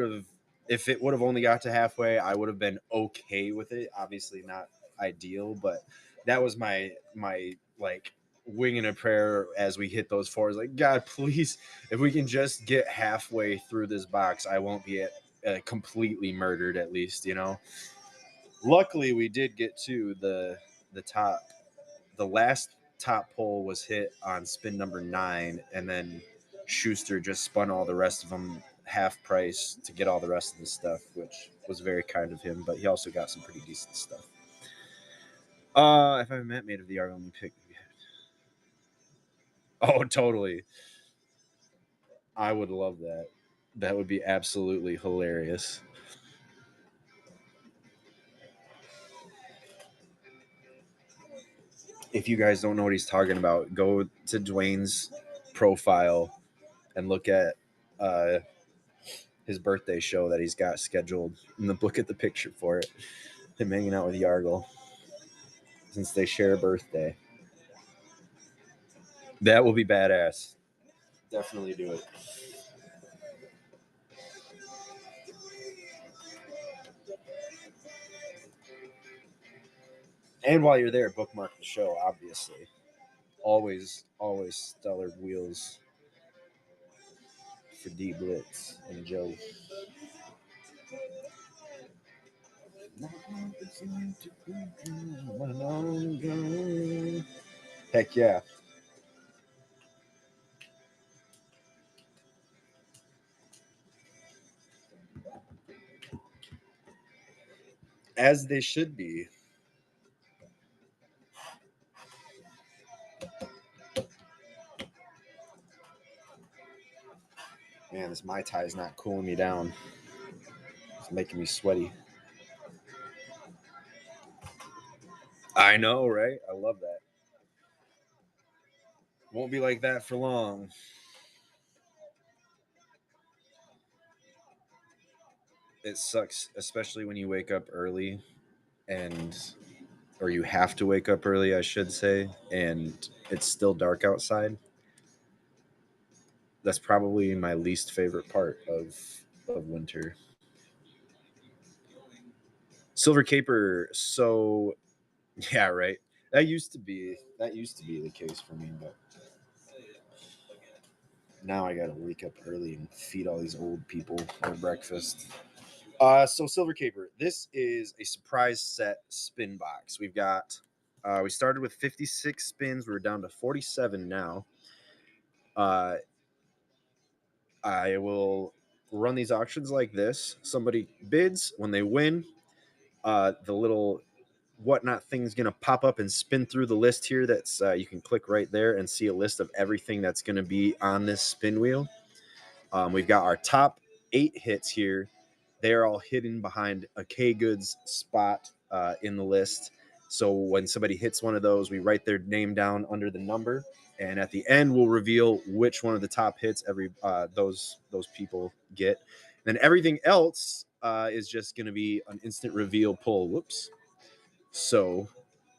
have, if it would have only got to halfway, I would have been okay with it. Obviously not ideal, but that was my like wing and a prayer as we hit those 4s. Like, God, please, if we can just get halfway through this box, I won't be completely murdered at least, Luckily, we did get to the top. The last top pull was hit on spin number 9, and then Schuster just spun all the rest of them half price to get all the rest of the stuff, which was very kind of him. But he also got some pretty decent stuff. If I met made of the Argo, let me pick. Oh, totally. I would love that. That would be absolutely hilarious. If you guys don't know what he's talking about, go to Dwayne's profile and look at his birthday show that he's got scheduled, and then look at the picture for it. Him hanging out with Yargle, since they share a birthday. That will be badass. Definitely do it. And while you're there, bookmark the show, obviously. Always stellar wheels for D Blitz and Joe. Heck yeah. As they should be. Man, this Mai Tai is not cooling me down. It's making me sweaty. I know, right? I love that. Won't be like that for long. It sucks, especially when you wake up early and or you have to wake up early, I should say, and it's still dark outside, that's probably my least favorite part of winter. Silver Caper. So yeah, right. That used to be the case for me, but now I gotta wake up early and feed all these old people their breakfast. So Silver Caper. This is a surprise set spin box. We started with 56 spins. We're down to 47 now. Uh, I will run these auctions like this. Somebody bids. When they win, the little whatnot thing's going to pop up and spin through the list here. That's you can click right there and see a list of everything that's going to be on this spin wheel. We've got our top 8 hits here. They're all hidden behind a KGood's spot in the list. So when somebody hits one of those, we write their name down under the number, and at the end we'll reveal which one of the top hits those people get. Then everything else is just going to be an instant reveal pull. Whoops. So,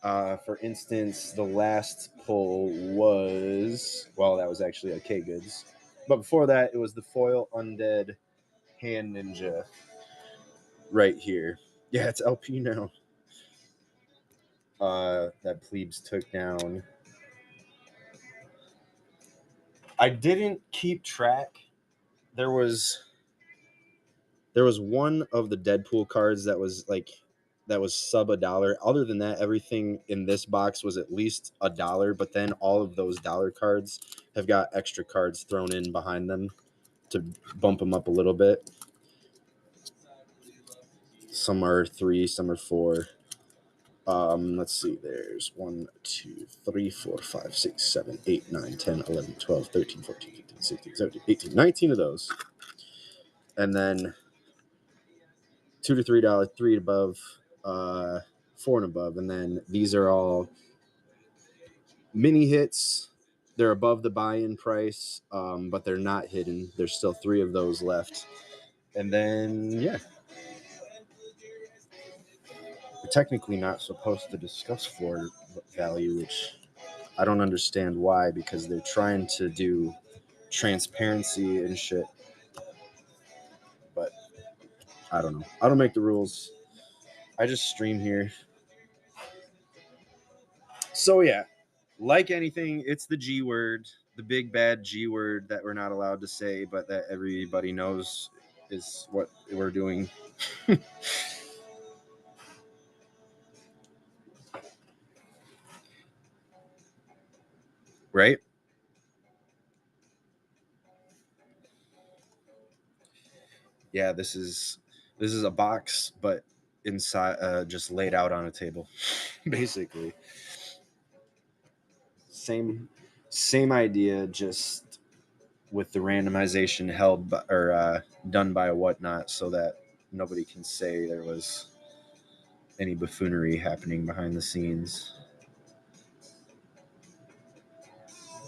for instance, the last pull was, well, that was actually a KGoods, but before that, it was the foil undead hand ninja right here. Yeah, it's LP now. That plebes took down. I didn't keep track. There was one of the Deadpool cards that was sub $1. Other than that, everything in this box was at least $1. But then all of those dollar cards have got extra cards thrown in behind them to bump them up a little bit. Some are 3, some are 4. Let's see. There's 1, 2, 3, 4, 5, 6, 7, 8, 9, 10, 11, 12, 13, 14, 15, 16, 17, 18, 19 of those. And then $2 to $3, 3 above, 4 and above, and then these are all mini hits. They're above the buy-in price, but they're not hidden. There's still 3 of those left, and then yeah, we're technically not supposed to discuss floor value, which I don't understand why, because they're trying to do transparency and shit. But I don't know. I don't make the rules. I just stream here. So yeah, like anything, it's the G word, the big bad G word that we're not allowed to say, but that everybody knows is what we're doing. Right? Yeah, this is a box, but inside, just laid out on a table, basically. Same idea, just with the randomization held by, or done by whatnot, so that nobody can say there was any buffoonery happening behind the scenes.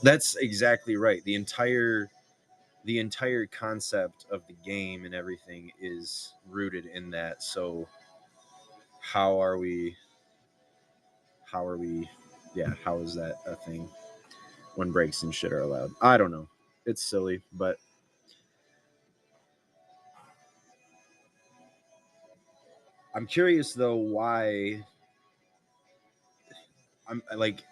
That's exactly right. The entire concept of the game and everything is rooted in that. So how are we yeah, how is that a thing when breaks and shit are allowed? I don't know. It's silly, but I'm curious though why I'm like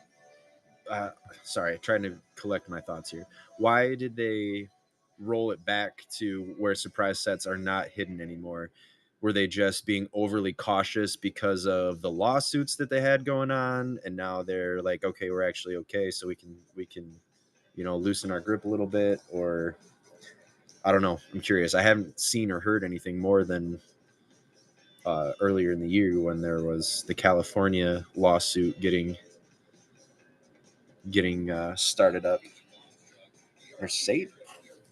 sorry, trying to collect my thoughts here. Why did they roll it back to where surprise sets are not hidden anymore? Were they just being overly cautious because of the lawsuits that they had going on, and now they're like, okay, we're actually okay, so we can loosen our grip a little bit? Or I don't know. I'm curious. I haven't seen or heard anything more than earlier in the year when there was the California lawsuit getting started up. Or Sate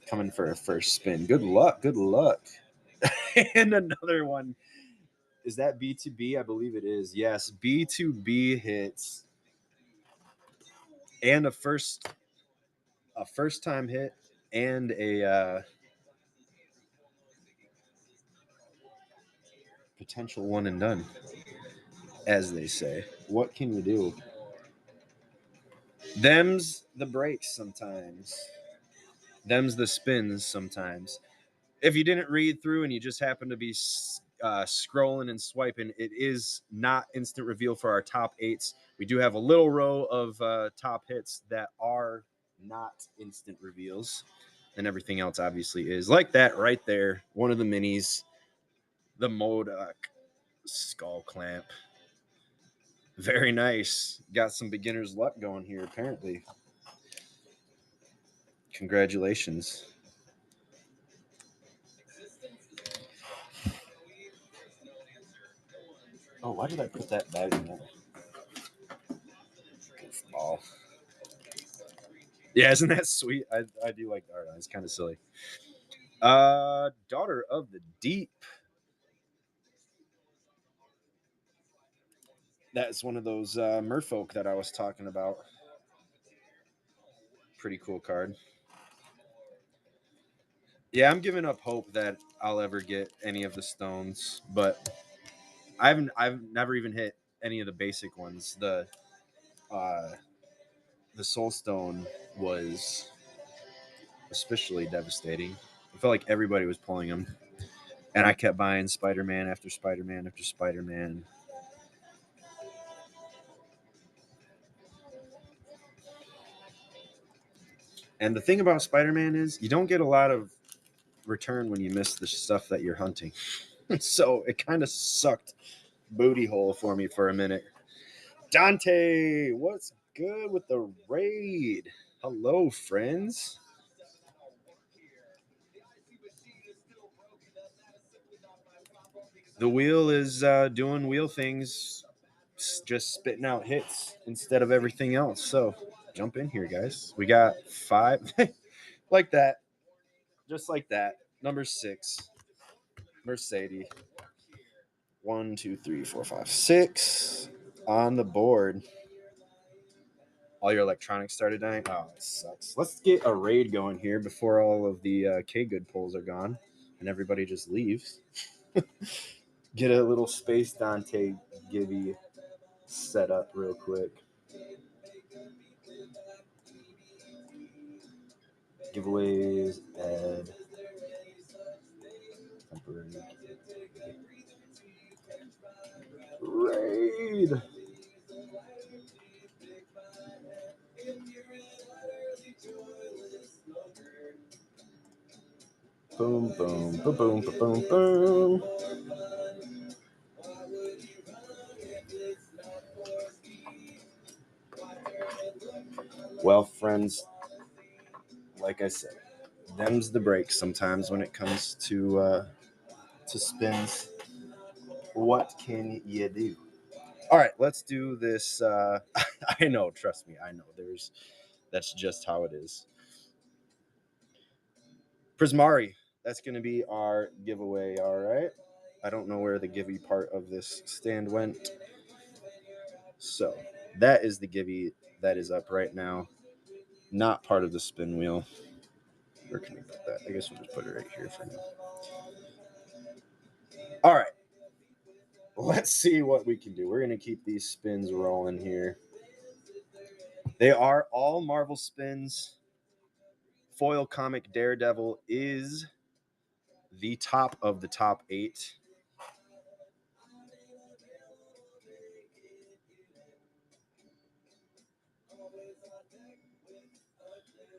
coming for a first spin. Good luck. Good luck. And another one. Is that B2B? I believe it is. Yes, B2B hits and a first time hit and a potential one and done, as they say. What can you do? Them's the breaks sometimes. Them's the spins sometimes. If you didn't read through and you just happen to be scrolling and swiping, it is not instant reveal for our top 8s. We do have a little row of top hits that are not instant reveals, and everything else obviously is. Like that right there, one of the minis, the Modoc skull clamp. Very nice. Got some beginner's luck going here, apparently. Congratulations. Oh, why did I put that bag in there? Goofball. Yeah, isn't that sweet? I do like the art on it. It's kind of silly. Daughter of the Deep. That's one of those merfolk that I was talking about. Pretty cool card. Yeah, I'm giving up hope that I'll ever get any of the stones, but I've never even hit any of the basic ones. The Soul Stone was especially devastating. I felt like everybody was pulling them, and I kept buying Spider-Man after Spider-Man after Spider-Man. And the thing about Spider-Man is you don't get a lot of return when you miss the stuff that you're hunting. So it kind of sucked booty hole for me for a minute. Dante, what's good with the raid? Hello, friends. The wheel is doing wheel things, just spitting out hits instead of everything else. So jump in here, guys. We got 5, like that, just like that. Number 6, Mercedes. 1, 2, 3, 4, 5, 6 on the board. All your electronics started dying. Oh, it sucks. Let's get a raid going here before all of the KGood polls are gone and everybody just leaves. Get a little Space Dante Gibby set up real quick. Giveaways, add. Temporary. Raid. Boom, boom, boom, boom, boom, boom. Well, friends, like I said, them's the breaks sometimes when it comes to spins. What can you do? All right, let's do this. I know, trust me, I know. That's just how it is. Prismari, that's going to be our giveaway. All right. I don't know where the givey part of this stand went. So that is the givey that is up right now. Not part of the spin wheel. Where can we put that? I guess we'll just put it right here for now. All right. Let's see what we can do. We're going to keep these spins rolling here. They are all Marvel spins. Foil comic Daredevil is the top of the top 8.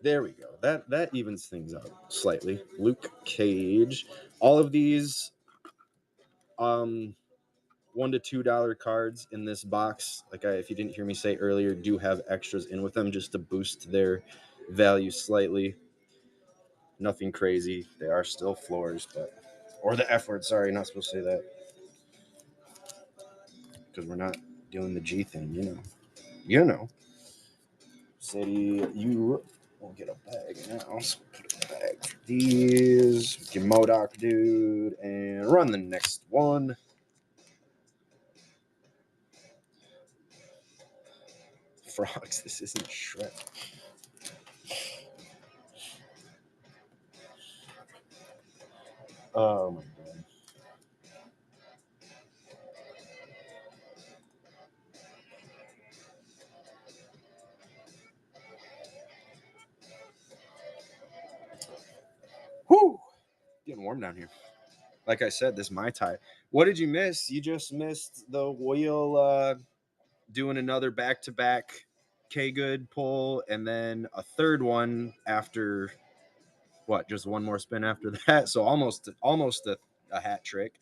There we go. That evens things out slightly. Luke Cage. All of these $1 to $2 cards in this box, if you didn't hear me say earlier, do have extras in with them just to boost their value slightly. Nothing crazy. They are still floors, or the F word. Sorry, not supposed to say that because we're not doing the G thing. You know. City, you will get a bag now. So put a bag for these. Get Modoc, dude, and run the next one. Frogs, this isn't Shrek. Oh my god. Whoo! Getting warm down here. Like I said, this Mai Tai. What did you miss? You just missed the wheel doing another back-to-back KGood pull, and then a third one after what? Just one more spin after that. So almost a hat trick.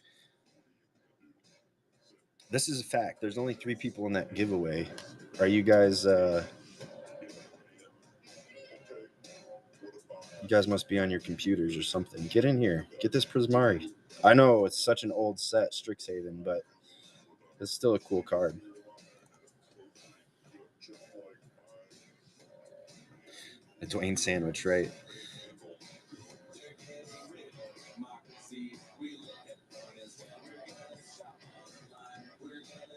This is a fact. There's only 3 people in that giveaway. Are you guys? You guys must be on your computers or something. Get in here. Get this Prismari. I know it's such an old set, Strixhaven, but it's still a cool card. A Dwayne sandwich, right?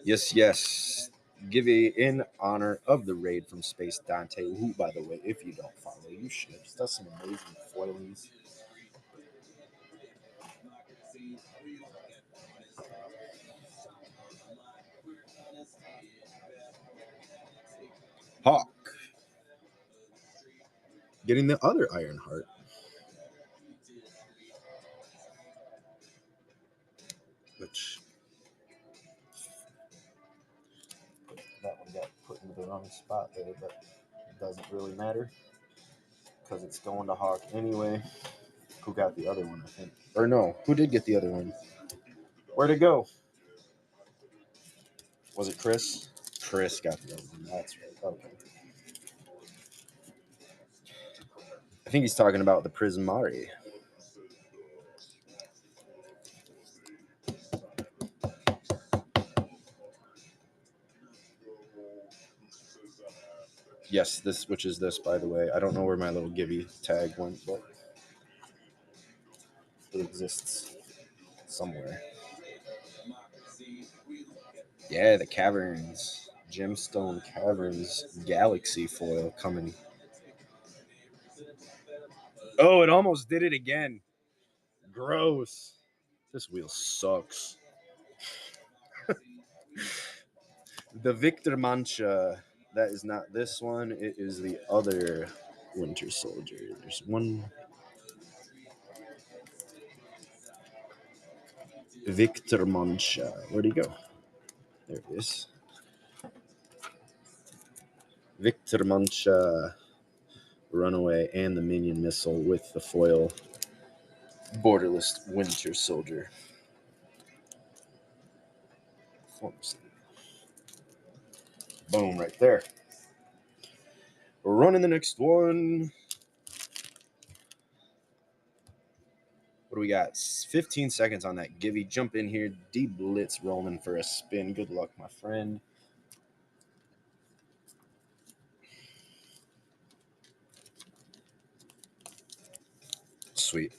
Yes, yes. Give a in honor of the raid from Space Dante, who, by the way, if you don't follow, you should. He does some amazing foilings. Hawk. Getting the other Ironheart. Which that one got put into the wrong spot there, but it doesn't really matter because it's going to Hawk anyway. Who got the other one, I think? Or no, who did get the other one? Where'd it go? Was it Chris? Chris got the other one. That's right. Okay. I think he's talking about the Prismari. Yes, this, which is this, by the way. I don't know where my little Gibby tag went, but it exists somewhere. Yeah, the Caverns. Gemstone Caverns Galaxy foil coming. Oh, it almost did it again. Gross. This wheel sucks. The Victor Mancha. That is not this one. It is the other Winter Soldier. There's one. Victor Mancha. Where'd he go? There it is. Victor Mancha Runaway and the Minion Missile with the foil Borderless Winter Soldier. Boom, right there. We're running the next one. What do we got? 15 seconds on that Gibby. Jump in here. D-Blitz rolling for a spin. Good luck, my friend. Sweet.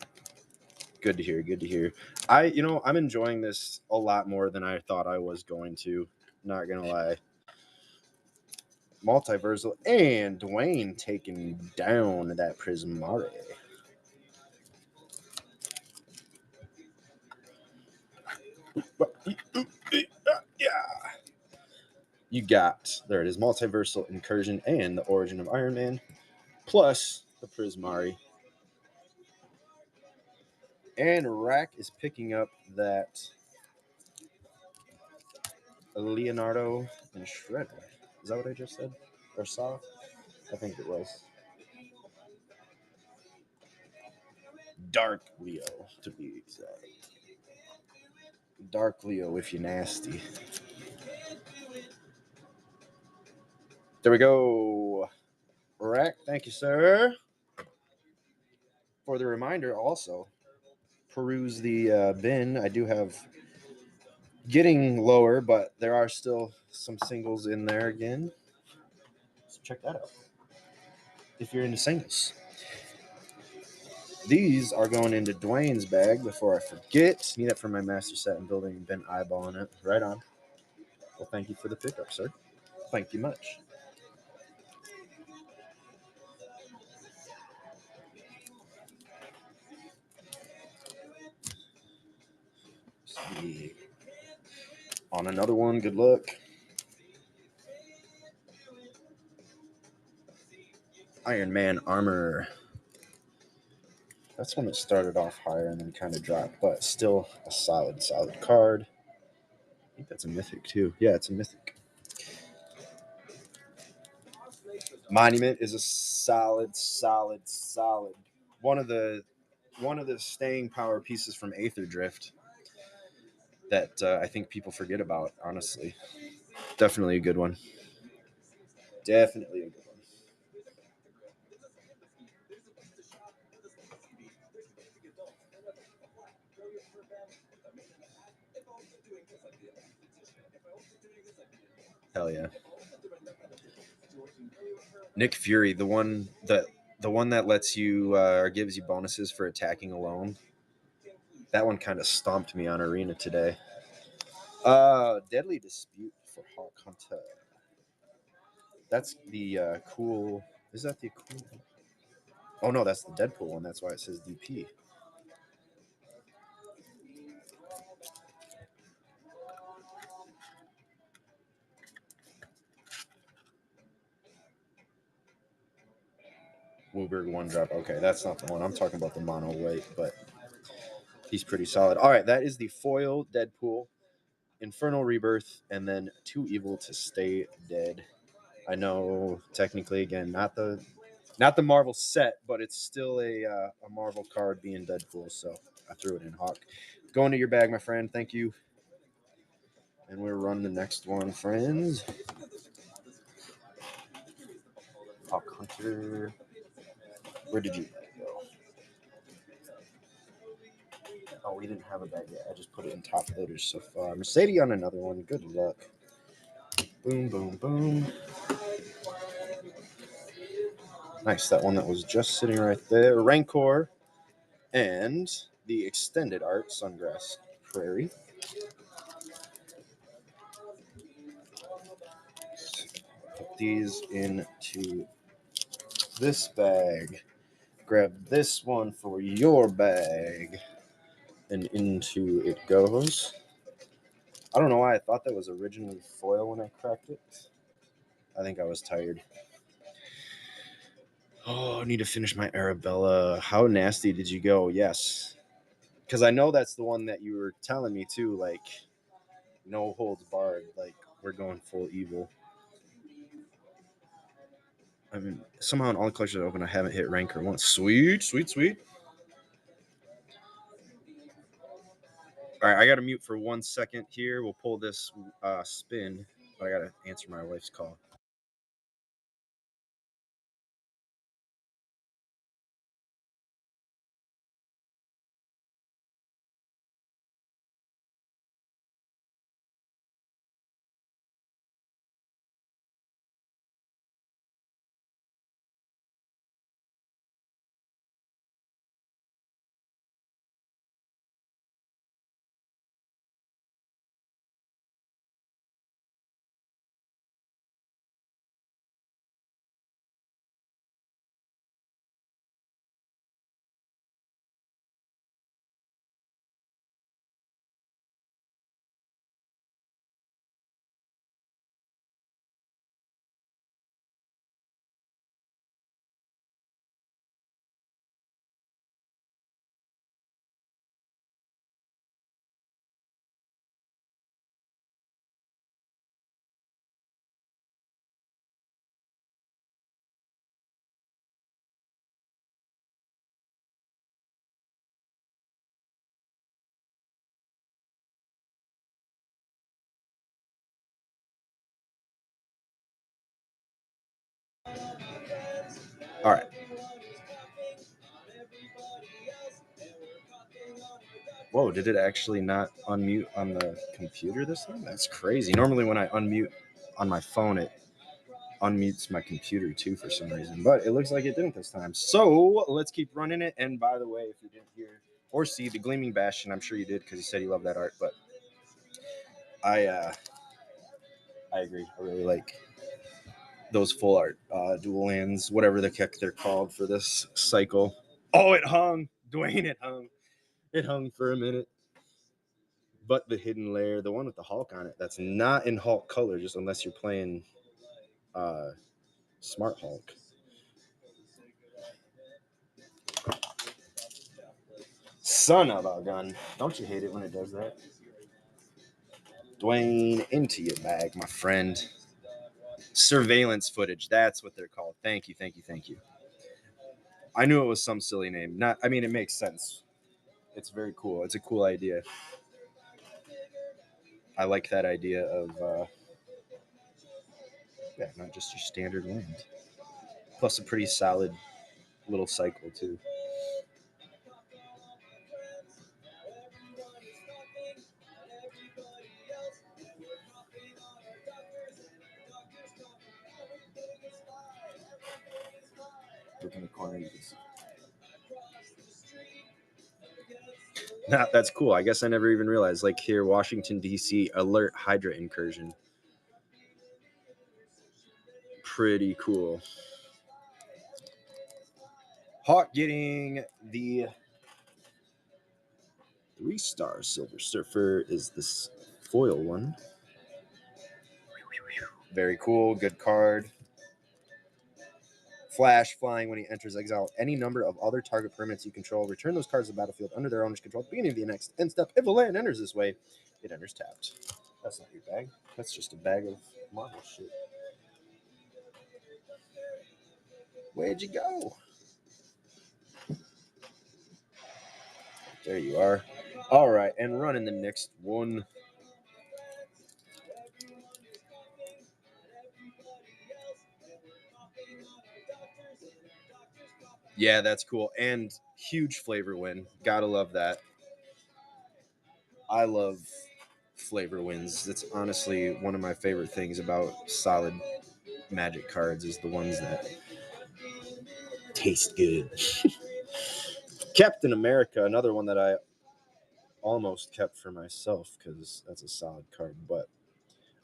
Good to hear. Good to hear. I'm enjoying this a lot more than I thought I was going to. Not gonna lie. Multiversal and Dwayne taking down that Prismari. Yeah. You got, there it is, Multiversal Incursion and the Origin of Iron Man, plus the Prismari. And Rack is picking up that Leonardo and Shredder. Is that what I just said? Or saw? I think it was. Dark Leo, to be exact. Dark Leo, if you nasty. There we go. Rack, thank you, sir. For the reminder, also, peruse the bin. I do have getting lower, but there are still some singles in there again. So check that out if you're into singles. These are going into Dwayne's bag before I forget. Need it for my master set and building. Been eyeballing it. Right on. Well, thank you for the pickup, sir. Thank you much. See. On another one. Good luck. Iron Man armor. That's one that started off higher and then kind of dropped, but still a solid card. I think that's a mythic too. Yeah, it's a mythic. Monument is a solid. One of the staying power pieces from Aether Drift that I think people forget about, honestly. Definitely a good one. Definitely a good one. Hell yeah. Nick Fury, the one that lets you or gives you bonuses for attacking alone. That one kind of stomped me on Arena today. Deadly Dispute for Hawk Hunter. That's the cool. Is that the cool? Oh no, that's the Deadpool one. That's why it says DP. Wooberg one drop. Okay, that's not the one. I'm talking about the mono white, but he's pretty solid. All right, that is the foil Deadpool, Infernal Rebirth, and then Too Evil to Stay Dead. I know technically, again, not the Marvel set, but it's still a Marvel card being Deadpool, so I threw it in Hawk. Go into your bag, my friend. Thank you. And we're running the next one, friends. Hawk Hunter. Where did you go? Oh, we didn't have a bag yet. I just put it in top loaders so far. Mercedes on another one. Good luck. Boom, boom, boom. Nice. That one that was just sitting right there. Rancor and the extended art Sungrass Prairie. Put these into this bag. Grab this one for your bag. And into it goes. I don't know why I thought that was originally foil when I cracked it. I think I was tired. Oh, I need to finish my Arabella. How nasty did you go? Yes. Because I know that's the one that you were telling me too, like, no holds barred. Like, we're going full evil. I mean, somehow in all the collections I open, I haven't hit Rancor once. Sweet. All right, I got to mute for 1 second here. We'll pull this spin, but I got to answer my wife's call. All right. Whoa, did it actually not unmute on the computer this time? That's crazy. Normally when I unmute on my phone, it unmutes my computer too for some reason, but it looks like it didn't this time. So let's keep running it. And by the way, if you didn't hear or see the Gleaming Bastion, I'm sure you did because you said you love that art, but I agree. I really like those full art dual lands, whatever the heck they're called for this cycle. Oh, it hung. Dwayne, it hung. It hung for a minute. But the hidden layer, the one with the Hulk on it, that's not in Hulk color, just unless you're playing Smart Hulk. Son of a gun. Don't you hate it when it does that? Dwayne, into your bag, my friend. Surveillance footage. That's what they're called. Thank you, thank you, thank you. I knew it was some silly name. I mean, it makes sense. It's very cool. It's a cool idea. I like that idea of, not just your standard land. Plus a pretty solid little cycle, too. Look in the corner, you can see. That's cool. I guess I never even realized. Like here, Washington, D.C., alert Hydra incursion. Pretty cool. Hawk getting the 3-star Silver Surfer is this foil one. Very cool. Good card. Flash flying when he enters exile. Any number of other target permanents you control, return those cards to the battlefield under their owner's control at the beginning of the next end step. If a land enters this way, it enters tapped. That's not your bag. That's just a bag of Marvel shit. Where'd you go? There you are. All right, and running the next one. Yeah, that's cool. And huge flavor win. Gotta love that. I love flavor wins. That's honestly one of my favorite things about solid Magic cards is the ones that taste good. Captain America, another one that I almost kept for myself because that's a solid card. But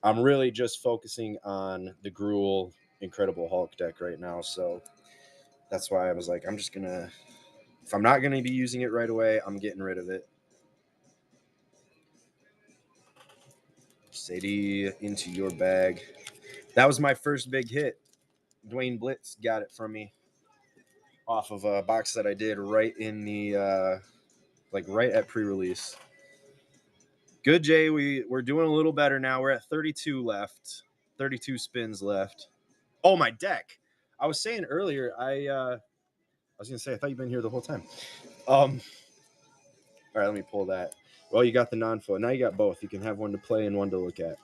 I'm really just focusing on the Gruul Incredible Hulk deck right now. So that's why I was like, I'm just going to, if I'm not going to be using it right away, I'm getting rid of it. Sadie, into your bag. That was my first big hit. Dwayne Blitz got it from me off of a box that I did right in the, right at pre-release. Good, Jay. We're doing a little better now. We're at 32 left. 32 spins left. Oh, my deck. I was saying earlier, I was going to say, I thought you've been here the whole time. All right, let me pull that. Well, you got the non-foil. Now you got both. You can have one to play and one to look at.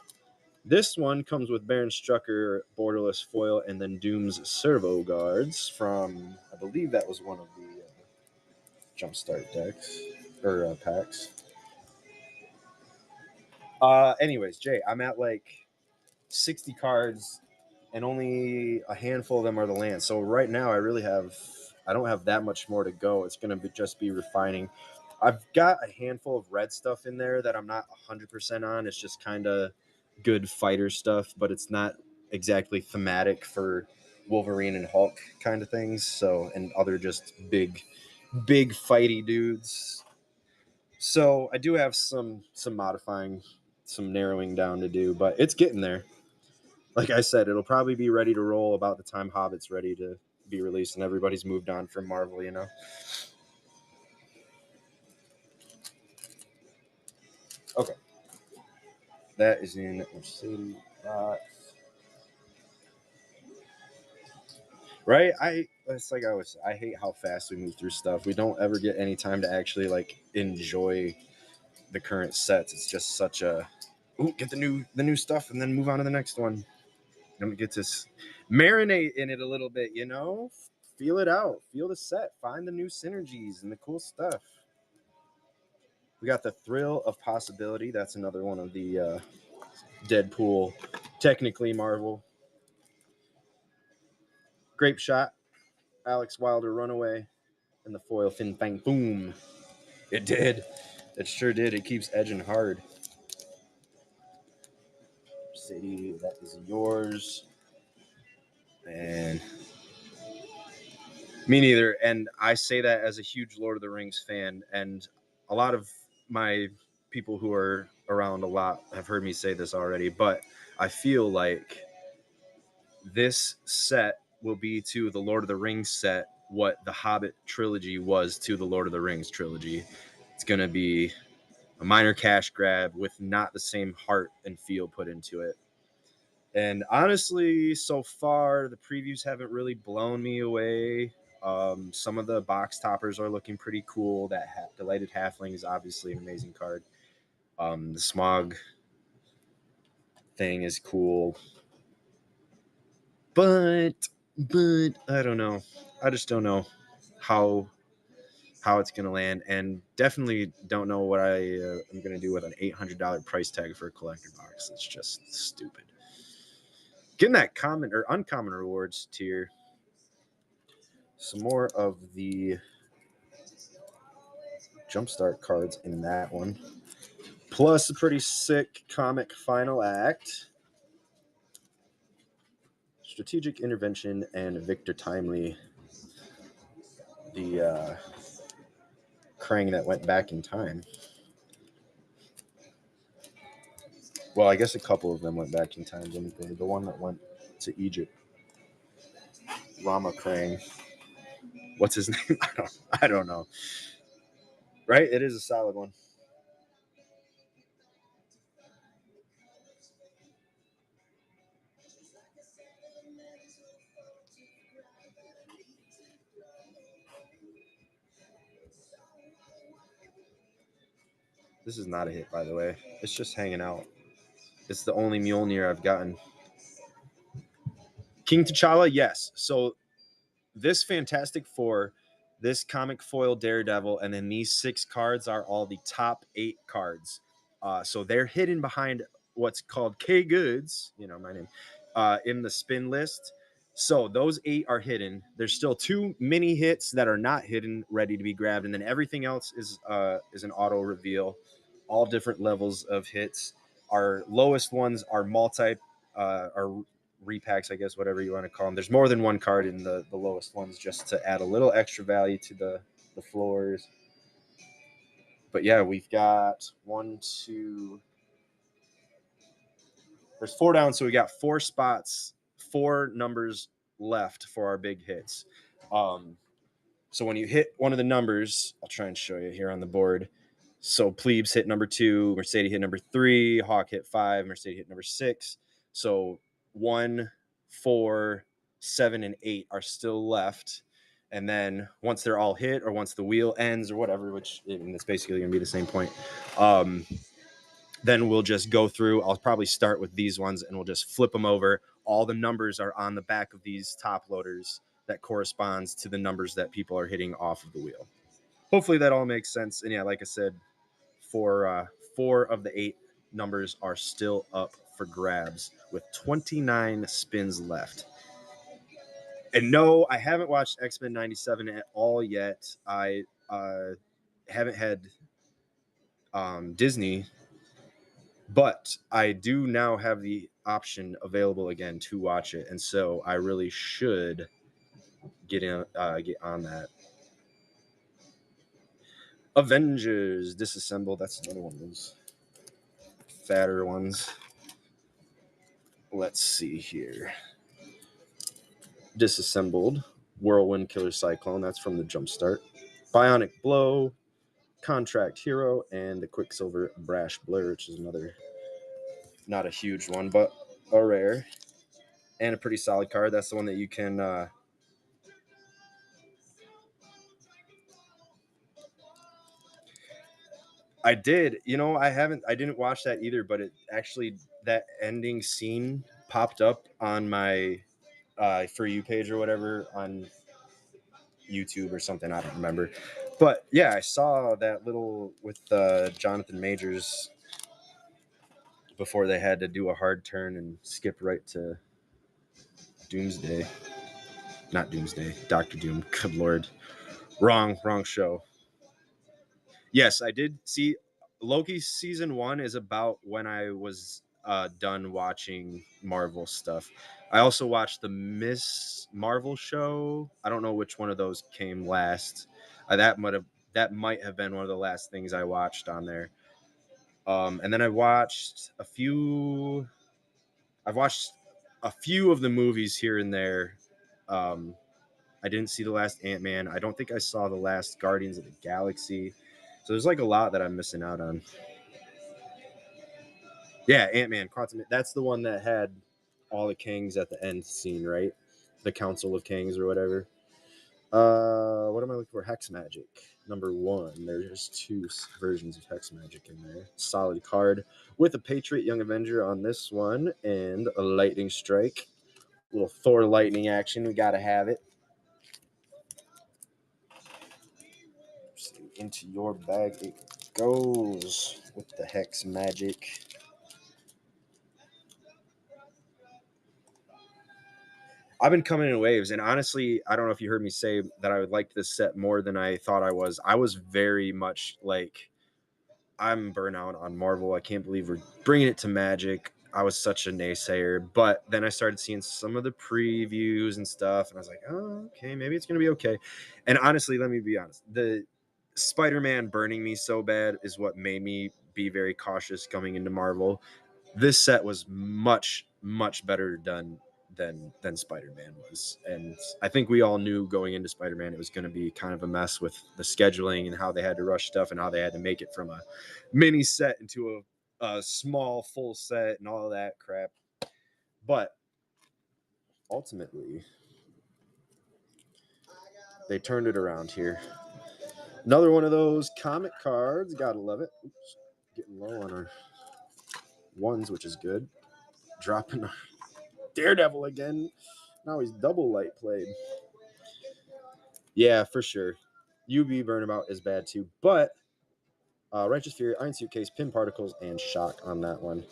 This one comes with Baron Strucker, Borderless Foil, and then Doom's Servo Guards from, I believe that was one of the Jumpstart decks, or packs. Anyways, Jay, I'm at like 60 cards, and only a handful of them are the lands. So right now, I don't have that much more to go. It's going to just be refining. I've got a handful of red stuff in there that I'm not 100% on. It's just kind of good fighter stuff, but it's not exactly thematic for Wolverine and Hulk kind of things. So, and other just big fighty dudes. So I do have some modifying, some narrowing down to do, but it's getting there. Like I said, it'll probably be ready to roll about the time Hobbit's ready to be released and everybody's moved on from Marvel, you know? Okay. That is in Mercedes box. Right? It's like I hate how fast we move through stuff. We don't ever get any time to actually like enjoy the current sets. It's just such a get the new stuff and then move on to the next one. I'm gonna get to marinate in it a little bit, you know? Feel it out. Feel the set. Find the new synergies and the cool stuff. We got the Thrill of Possibility. That's another one of the Deadpool, technically Marvel. Grape Shot, Alex Wilder Runaway, and the foil Fin Fang Boom. It did. It sure did. It keeps edging hard. City, that is yours. And me neither. And I say that as a huge Lord of the Rings fan. And a lot of my people who are around a lot have heard me say this already. But I feel like this set will be to the Lord of the Rings set what the Hobbit trilogy was to the Lord of the Rings trilogy. It's going to be a minor cash grab with not the same heart and feel put into it. And honestly, so far, the previews haven't really blown me away. Some of the box toppers are looking pretty cool. That Delighted Halfling is obviously an amazing card. The Smog thing is cool. But I don't know. I just don't know how it's going to land, and definitely don't know what I am going to do with an $800 price tag for a collector box. It's just stupid. Getting that common or uncommon rewards tier. Some more of the Jumpstart cards in that one. Plus a pretty sick comic final act. Strategic Intervention and Victor Timely. The Krang that went back in time. Well, I guess a couple of them went back in time, didn't they? The one that went to Egypt. Rama Krang. What's his name? I don't know. Right? It is a solid one. This is not a hit, by the way. It's just hanging out. It's the only Mjolnir I've gotten. King T'Challa, yes. So this Fantastic Four, this comic foil Daredevil, and then these 6 cards are all the top 8 cards. So they're hidden behind what's called KGoods, my name, in the spin list. So those 8 are hidden. There's still 2 mini hits that are not hidden, ready to be grabbed, and then everything else is an auto reveal. All different levels of hits. Our lowest ones are are repacks, I guess, whatever you want to call them. There's more than one card in the lowest ones, just to add a little extra value to the floors. But yeah, we've got 1, 2. There's 4 down, so we got 4 spots, 4 numbers left for our big hits. So when you hit one of the numbers, I'll try and show you here on the board. So Plebes hit number 2, Mercedes hit number 3, Hawk hit 5, Mercedes hit number 6. So 1, 4, 7, and 8 are still left. And then once they're all hit, or once the wheel ends or whatever, which it's basically going to be the same point, then we'll just go through. I'll probably start with these ones, and we'll just flip them over. All the numbers are on the back of these top loaders that corresponds to the numbers that people are hitting off of the wheel. Hopefully that all makes sense. And yeah, like I said, 4 of the 8 numbers are still up for grabs with 29 spins left. And no, I haven't watched X-Men 97 at all yet. I haven't had Disney, but I do now have the option available again to watch it, and so I really should get on that. Avengers Disassembled. That's another one of those fatter ones. Let's see here. Disassembled. Whirlwind Killer Cyclone. That's from the Jumpstart. Bionic Blow. Contract Hero. And the Quicksilver Brash Blur, which is another, not a huge one, but a rare. And a pretty solid card. That's the one that you can... I did. I didn't watch that either, but it actually, that ending scene popped up on my For You page or whatever on YouTube or something. I don't remember. But yeah, I saw that little with Jonathan Majors before they had to do a hard turn and skip right to Doomsday. Not Doomsday, Doctor Doom. Good Lord. Wrong show. Yes, I did see Loki season 1 is about when I was done watching Marvel stuff. I also watched the Miss Marvel show. I don't know which one of those came last. That might have been one of the last things I watched on there. And then I watched a few. I've watched a few of the movies here and there. I didn't see the last Ant-Man. I don't think I saw the last Guardians of the Galaxy. So there's like a lot that I'm missing out on. Yeah, Ant-Man, Quantum. That's the one that had all the kings at the end scene, right? The Council of Kings or whatever. What am I looking for? Hex Magic #1. There's two versions of Hex Magic in there. Solid card with a Patriot Young Avenger on this one and a Lightning Strike. Little Thor lightning action. We gotta have it. Into your bag it goes with the Hex Magic. I've been coming in waves, and honestly, I don't know if you heard me say that I would like this set more than I thought I was. I was very much like, I'm burnout on Marvel. I can't believe we're bringing it to Magic. I was such a naysayer, but then I started seeing some of the previews and stuff, and I was like, oh, okay, maybe it's going to be okay. And honestly, let me be honest. The Spider-Man burning me so bad is what made me be very cautious coming into Marvel. This set was much, much better done than Spider-Man was. And I think we all knew going into Spider-Man it was going to be kind of a mess with the scheduling and how they had to rush stuff and how they had to make it from a mini set into a small full set and all of that crap. But ultimately, they turned it around here. Another one of those comic cards. Gotta love it. Oops, getting low on our ones, which is good. Dropping our Daredevil again. Now he's double light played. Yeah, for sure. UV Burnabout is bad too, but Righteous Fury, Iron Suitcase, Pin Particles, and Shock on that one.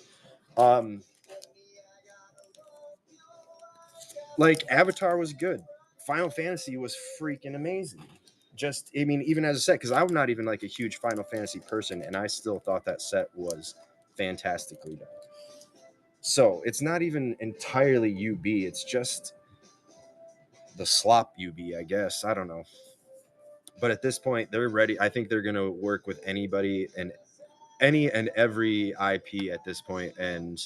Like Avatar was good. Final Fantasy was freaking amazing. Just, I mean, even as a set, because I'm not even like a huge Final Fantasy person, and I still thought that set was fantastically done. So it's not even entirely UB. It's just the slop UB, I guess. I don't know. But at this point, they're ready. I think they're going to work with anybody and any and every IP at this point, and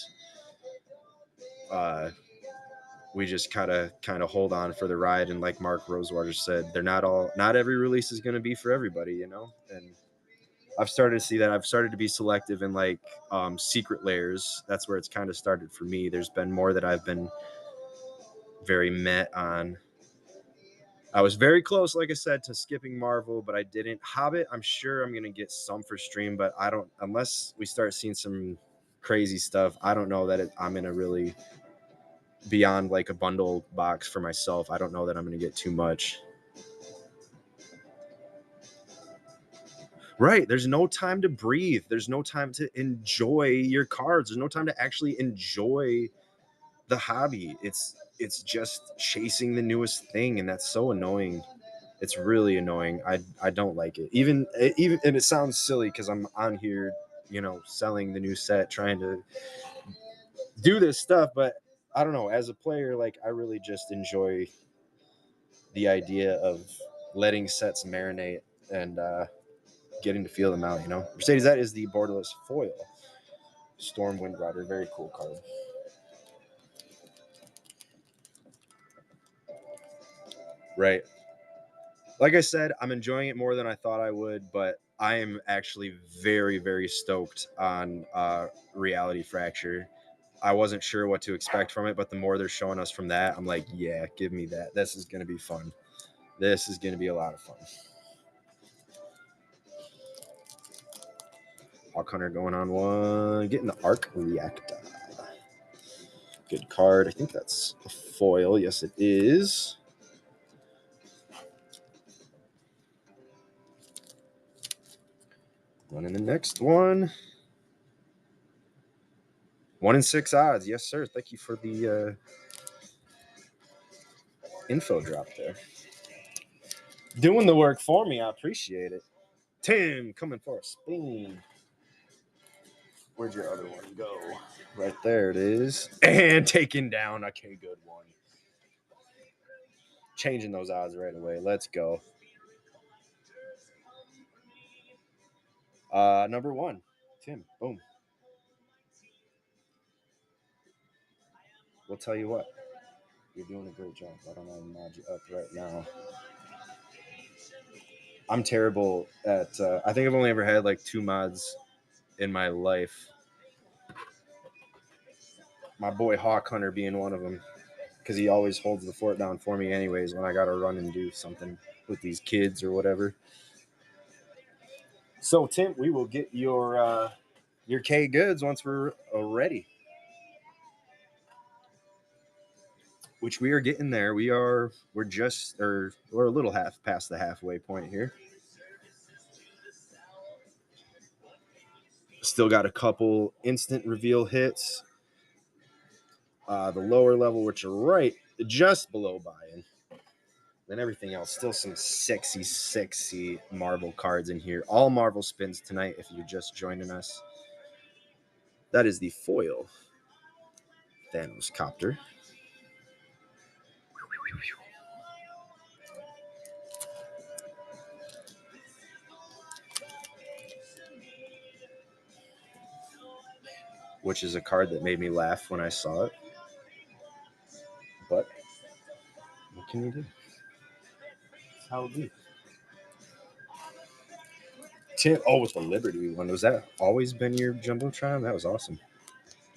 we just kind of hold on for the ride. And like Mark Rosewater said, not every release is going to be for everybody, you know. And I've started to see that. I've started to be selective in like secret layers. That's where it's kind of started for me. There's been more that I've been very met on. I was very close, like I said, to skipping Marvel, but I didn't. Hobbit, I'm sure I'm gonna get some for stream, but I don't, unless we start seeing some crazy stuff. I don't know that I'm gonna really, beyond like a bundle box for myself, I don't know that I'm gonna get too much. Right, there's no time to breathe. There's no time to enjoy your cards. There's no time to actually enjoy the hobby. It's just chasing the newest thing, and that's so annoying. It's really annoying. I don't like it. Even and it sounds silly because I'm on here, you know, selling the new set, trying to do this stuff, but I don't know. As a player, like I really just enjoy the idea of letting sets marinate and getting to feel them out. You know, Mercedes, that is the borderless foil Stormwind Rider. Very cool card. Right. Like I said, I'm enjoying it more than I thought I would, but I am actually very, very stoked on Reality Fracture. I wasn't sure what to expect from it, but the more they're showing us from that, I'm like, yeah, give me that. This is going to be fun. This is going to be a lot of fun. Hawk Hunter going on one. Getting the Arc Reactor. Good card. I think that's a foil. Yes, it is. Running the next one. 1 in 6 odds. Yes, sir. Thank you for the info drop there. Doing the work for me. I appreciate it. Tim coming for a spin. Where'd your other one go? Right there it is. And taking down a KGood one. Changing those odds right away. Let's go. Number 1. Tim. Boom. We'll tell you what. You're doing a great job. I don't know how to mod you up right now. I'm terrible at. I think I've only ever had like 2 mods in my life. My boy Hawk Hunter being one of them, because he always holds the fort down for me, anyways, when I gotta run and do something with these kids or whatever. So Tim, we will get your KGoods once we're ready. Which we are getting there. We're a little half past the halfway point here. Still got a couple instant reveal hits. The lower level, which are right just below buy-in. Then everything else, still some sexy Marvel cards in here. All Marvel spins tonight if you're just joining us. That is the foil Thanos Copter. Which is a card that made me laugh when I saw it. But what can you do? That's how it be. With the Liberty one. Was that always been your Jumbotron? That was awesome.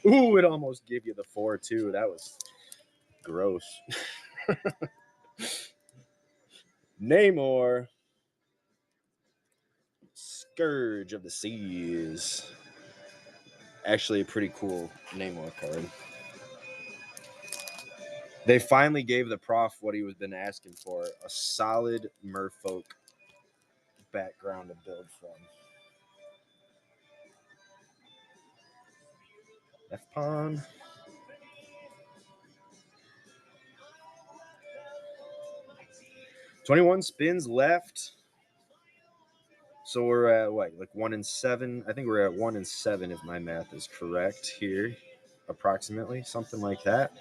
Ooh, it almost gave you the 4 too. That was gross. Namor. Scourge of the Seas. Actually a pretty cool Namor card. They finally gave the prof what he was been asking for. A solid merfolk background to build from. F-Pawn. $21 spins left. So we're at what, like 1 and 7? I think we're at 1 and 7 if my math is correct here. Approximately, something like that.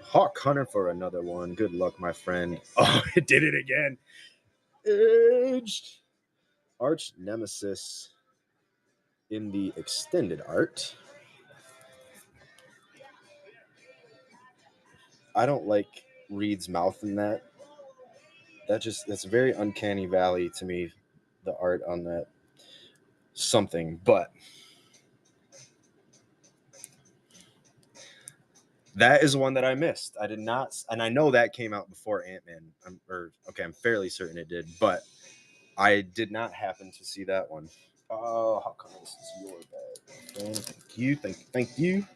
Hawk Hunter for another one. Good luck, my friend. Oh, it did it again. Edged. Arch Nemesis in the extended art. I don't like Reed's mouth in that. That's a very uncanny valley to me, the art on that something, but that is one that I missed. I did not, and I know that came out before Ant-Man. I'm fairly certain it did, but I did not happen to see that one. Oh, how come this is your bag? Thank you.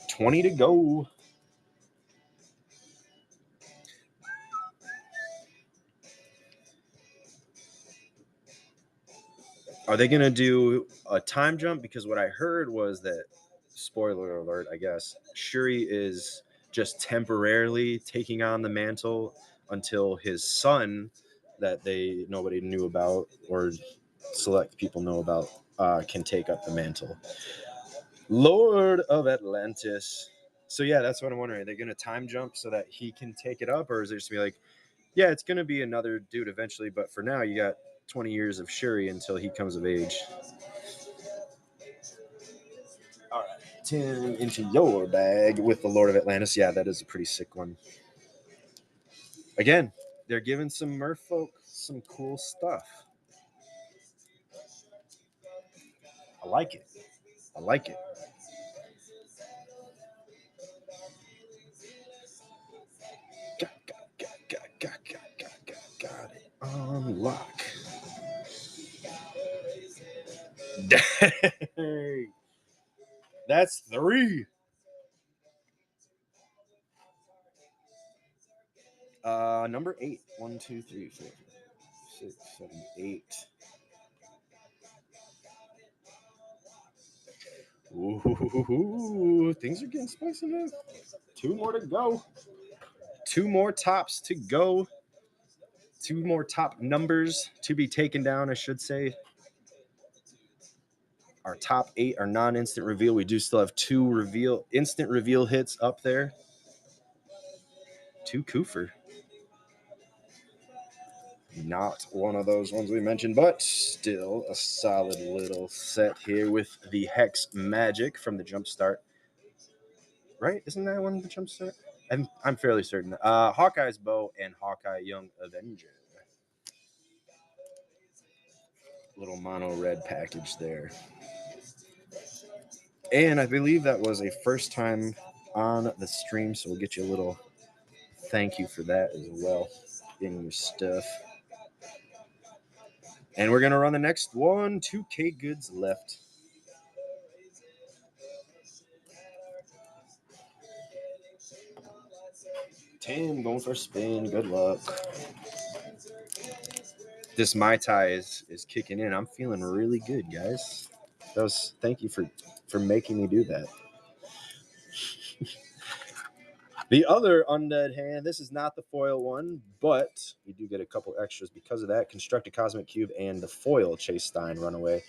20 to go. Are they gonna do a time jump? Because what I heard was that, spoiler alert, I guess, Shuri is just temporarily taking on the mantle until his son, that nobody knew about or select people know about, can take up the mantle. Lord of Atlantis. So yeah, that's what I'm wondering. Are they gonna time jump so that he can take it up, or is it just gonna be like, yeah, it's gonna be another dude eventually, but for now you got 20 years of Shuri until he comes of age. All right, 10 into your bag with the Lord of Atlantis. Yeah, that is a pretty sick one. Again, they're giving some merfolk some cool stuff. I like it. Got it. Unlock. Dang. That's 3. Number 8. 1, 2, 3, 4, 6, 7, 8. Ooh, things are getting spicy now. 2 more to go. 2 more tops to go. 2 more top numbers to be taken down, I should say. Our top 8 are non-instant reveal. We do still have 2 instant reveal hits up there. 2 Koofer. Not one of those ones we mentioned, but still a solid little set here with the Hex Magic from the Jumpstart. Right? Isn't that one the Jumpstart? I'm fairly certain. Hawkeye's Bow and Hawkeye Young Avenger. Little mono red package there. And I believe that was a first time on the stream, so we'll get you a little thank you for that as well. Getting your stuff. And we're going to run the next one. 2 KGoods left. Tim going for a spin. Good luck. This Mai Tai is kicking in. I'm feeling really good, guys. Thank you for making me do that. The other undead hand, this is not the foil one, but you do get a couple extras because of that. Construct a Cosmic Cube and the foil Chase Stein Runaway.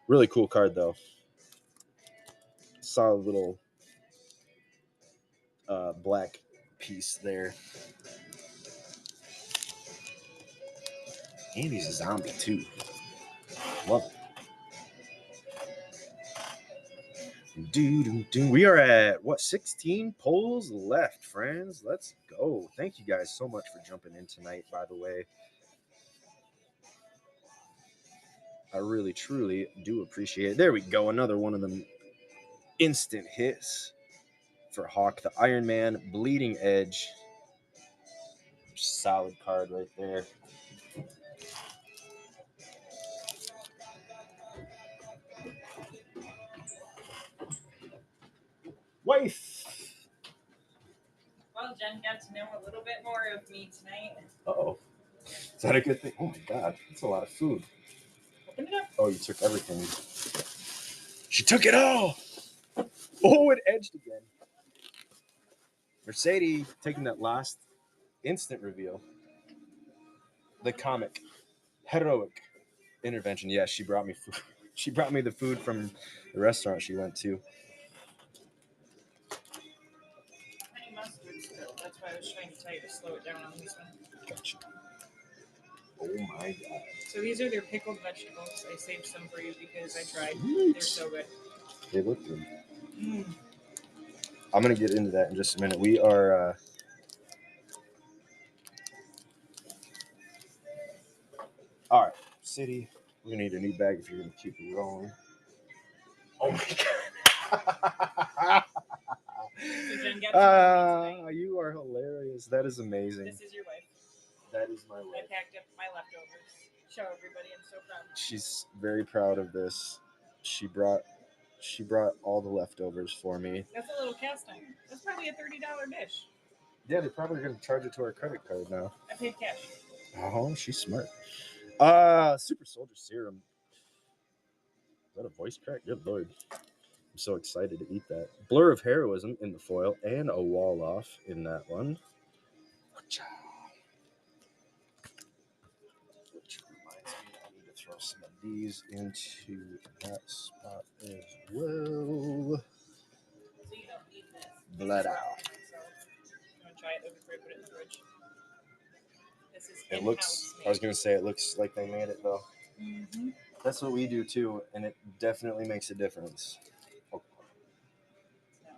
Really cool card, though. Solid little black piece there. And he's a zombie, too. Love it. We are at, 16 polls left, friends. Let's go. Thank you guys so much for jumping in tonight, by the way. I really, truly do appreciate it. There we go. Another one of them instant hits for Hawk. The Iron Man, Bleeding Edge. Solid card right there. Wife. Well, Jen got to know a little bit more of me tonight. Uh-oh. Is that a good thing? Oh, my God. That's a lot of food. Open it up. Oh, you took everything. She took it all. Oh, it edged again. Mercedes taking that last instant reveal. The comic. Heroic intervention. Yeah, she brought me food. She brought me the food from the restaurant she went to. Honey mustard still. That's why I was trying to tell you to slow it down on this one. Gotcha. Oh my God. So these are their pickled vegetables. I saved some for you because I tried. Sweet. They're so good. They look good. Mm. I'm going to get into that in just a minute. We are... All right, City. We're going to need a new bag if you're going to keep it rolling. Oh my God. So Jen got to know me tonight. You are hilarious. That is amazing. This is your wife. That is my I wife. packed up my leftovers. Show everybody. I'm so proud. She's very proud of this. She brought all the leftovers for me. That's a little cast iron. That's probably a $30 dish. Yeah, they're probably going to charge it to our credit card now. I paid cash. Oh, she's smart. Super Soldier Serum. Is that a voice crack? Good Lord. I'm so excited to eat that. Blur of Heroism in the foil and a wall off in that one. Which reminds me, I need to throw some of these into that spot as well. So you don't need this. Blood So, out. you want to try it before I put it in the fridge? This is It looks, in-house I was going to say, it looks like they made it though. made. Mm-hmm. That's what we do too, and it definitely makes a difference. Not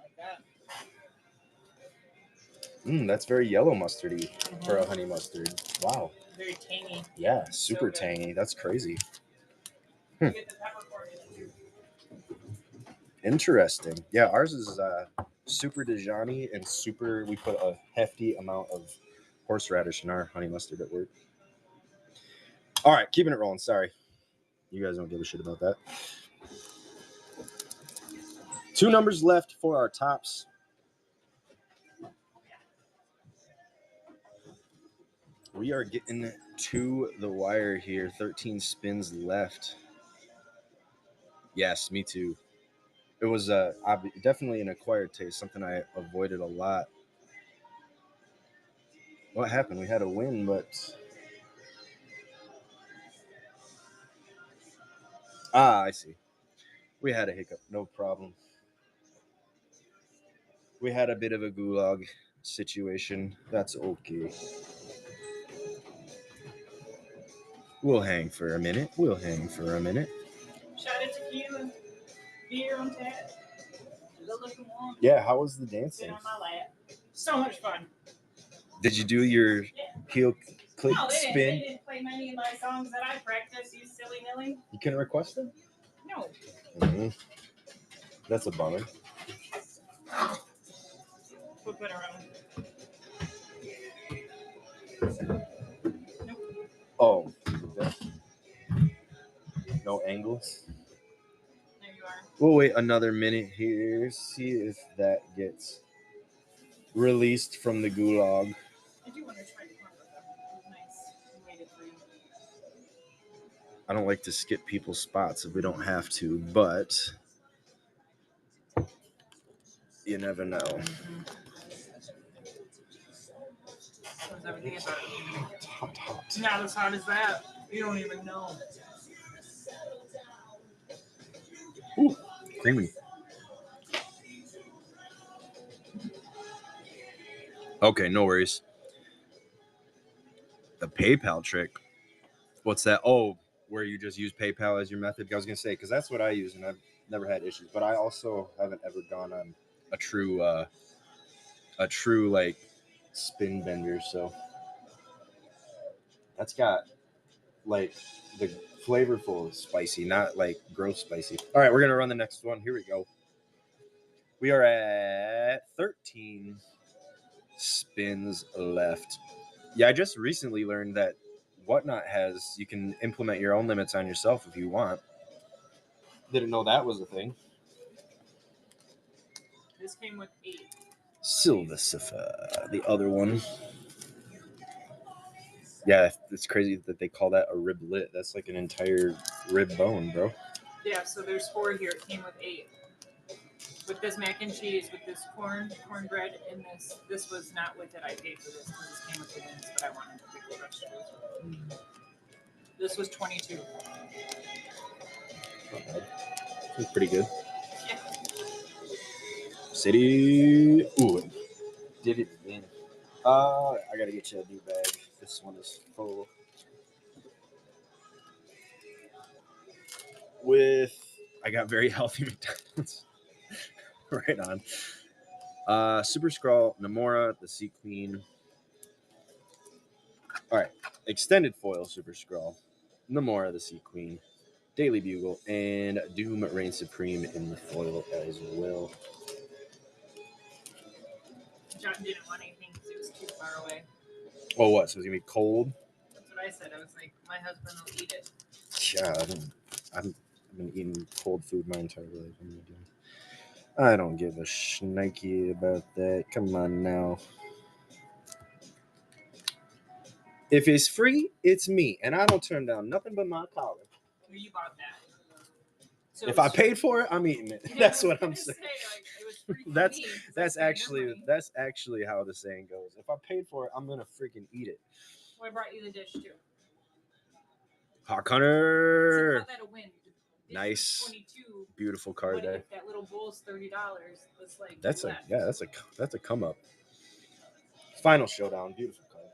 like that. That's very yellow mustardy for a honey mustard. Wow. Very tangy. Yeah, super good. tangy. That's crazy. You get the peppercorn in it too. Interesting. Yeah, ours is super Dijon-y and super. We put a hefty amount of horseradish in our honey mustard at work. All right, keeping it rolling. Sorry. You guys don't give a shit about that. 2 numbers left for our tops. We are getting to the wire here. 13 spins left. Yes, me too. It was definitely an acquired taste, something I avoided a lot. What happened? We had a win, but... I see. We had a hiccup. No problem. We had a bit of a gulag situation. That's okay. We'll hang for a minute. Shot of tequila, beer on tap. Good looking one. Yeah, how was the Sit dancing? on my lap. So much fun. Did you do your heel click No, they spin? didn't play many of my songs that I practice, you silly Millie. You can request them? No. Mm-hmm. That's a bummer. Flip it around. Oh. No angles? There you are. We'll wait another minute here. See if that gets released from the gulag. I do want to try to corn with them. It was nice. I waited for you. I don't like to skip people's spots if we don't have to, but you never know. How's everything about it? Hot. Not as hot as that. You don't even know. Ooh, creamy. Okay, no worries. The PayPal trick. What's that? Oh, where you just use PayPal as your method? I was gonna say because that's what I use, and I've never had issues. But I also haven't ever gone on a true like spin bender. So that's got like the flavorful spicy, not like gross spicy. All right, we're gonna run the next one. Here we go. We are at 13 spins left. Yeah, I just recently learned that Whatnot has, you can implement your own limits on yourself if you want. Didn't know that was a thing. This came with 8. Silversifer, the other one. Yeah, it's crazy that they call that a riblet. That's like an entire rib bone, bro. Yeah, so there's 4 here. It came with 8. With this mac and cheese, with this cornbread, and this was not with it. I paid for this because this came with the wings, but I wanted the pickle vegetables. This was 22. Not bad. It's pretty good. Yeah. City. Ooh, did it again. I gotta get you a new bag. This one is full. I got very healthy McDonald's. Right on. Super Skrull, Namora, the Sea Queen. All right. Extended foil Super Skrull, Namora, the Sea Queen, Daily Bugle, and Doom Reign Supreme in the foil as well. John didn't want anything because it was too far away. Oh, what? So it's gonna be cold? That's what I said. I was like, my husband will eat it. Yeah, I've been eating cold food my entire life. I don't give a shnikey about that. Come on now. If it's free, it's me, and I don't turn down nothing but my collar. Well, you bought that. So If I paid for it, I'm eating it. Yeah, That's I was what I'm gonna saying. say, like, it was free for That's me, so that's spend your actually money. that's actually how the saying goes. If I paid for it, I'm gonna freaking eat it. Well, I brought you the dish too. Hawk So Hunter. call that a win. The dish Nice. was 22. Beautiful card But there. if that little bowl's $30, it's like That's you a left. that's a come up. Final showdown. Beautiful card.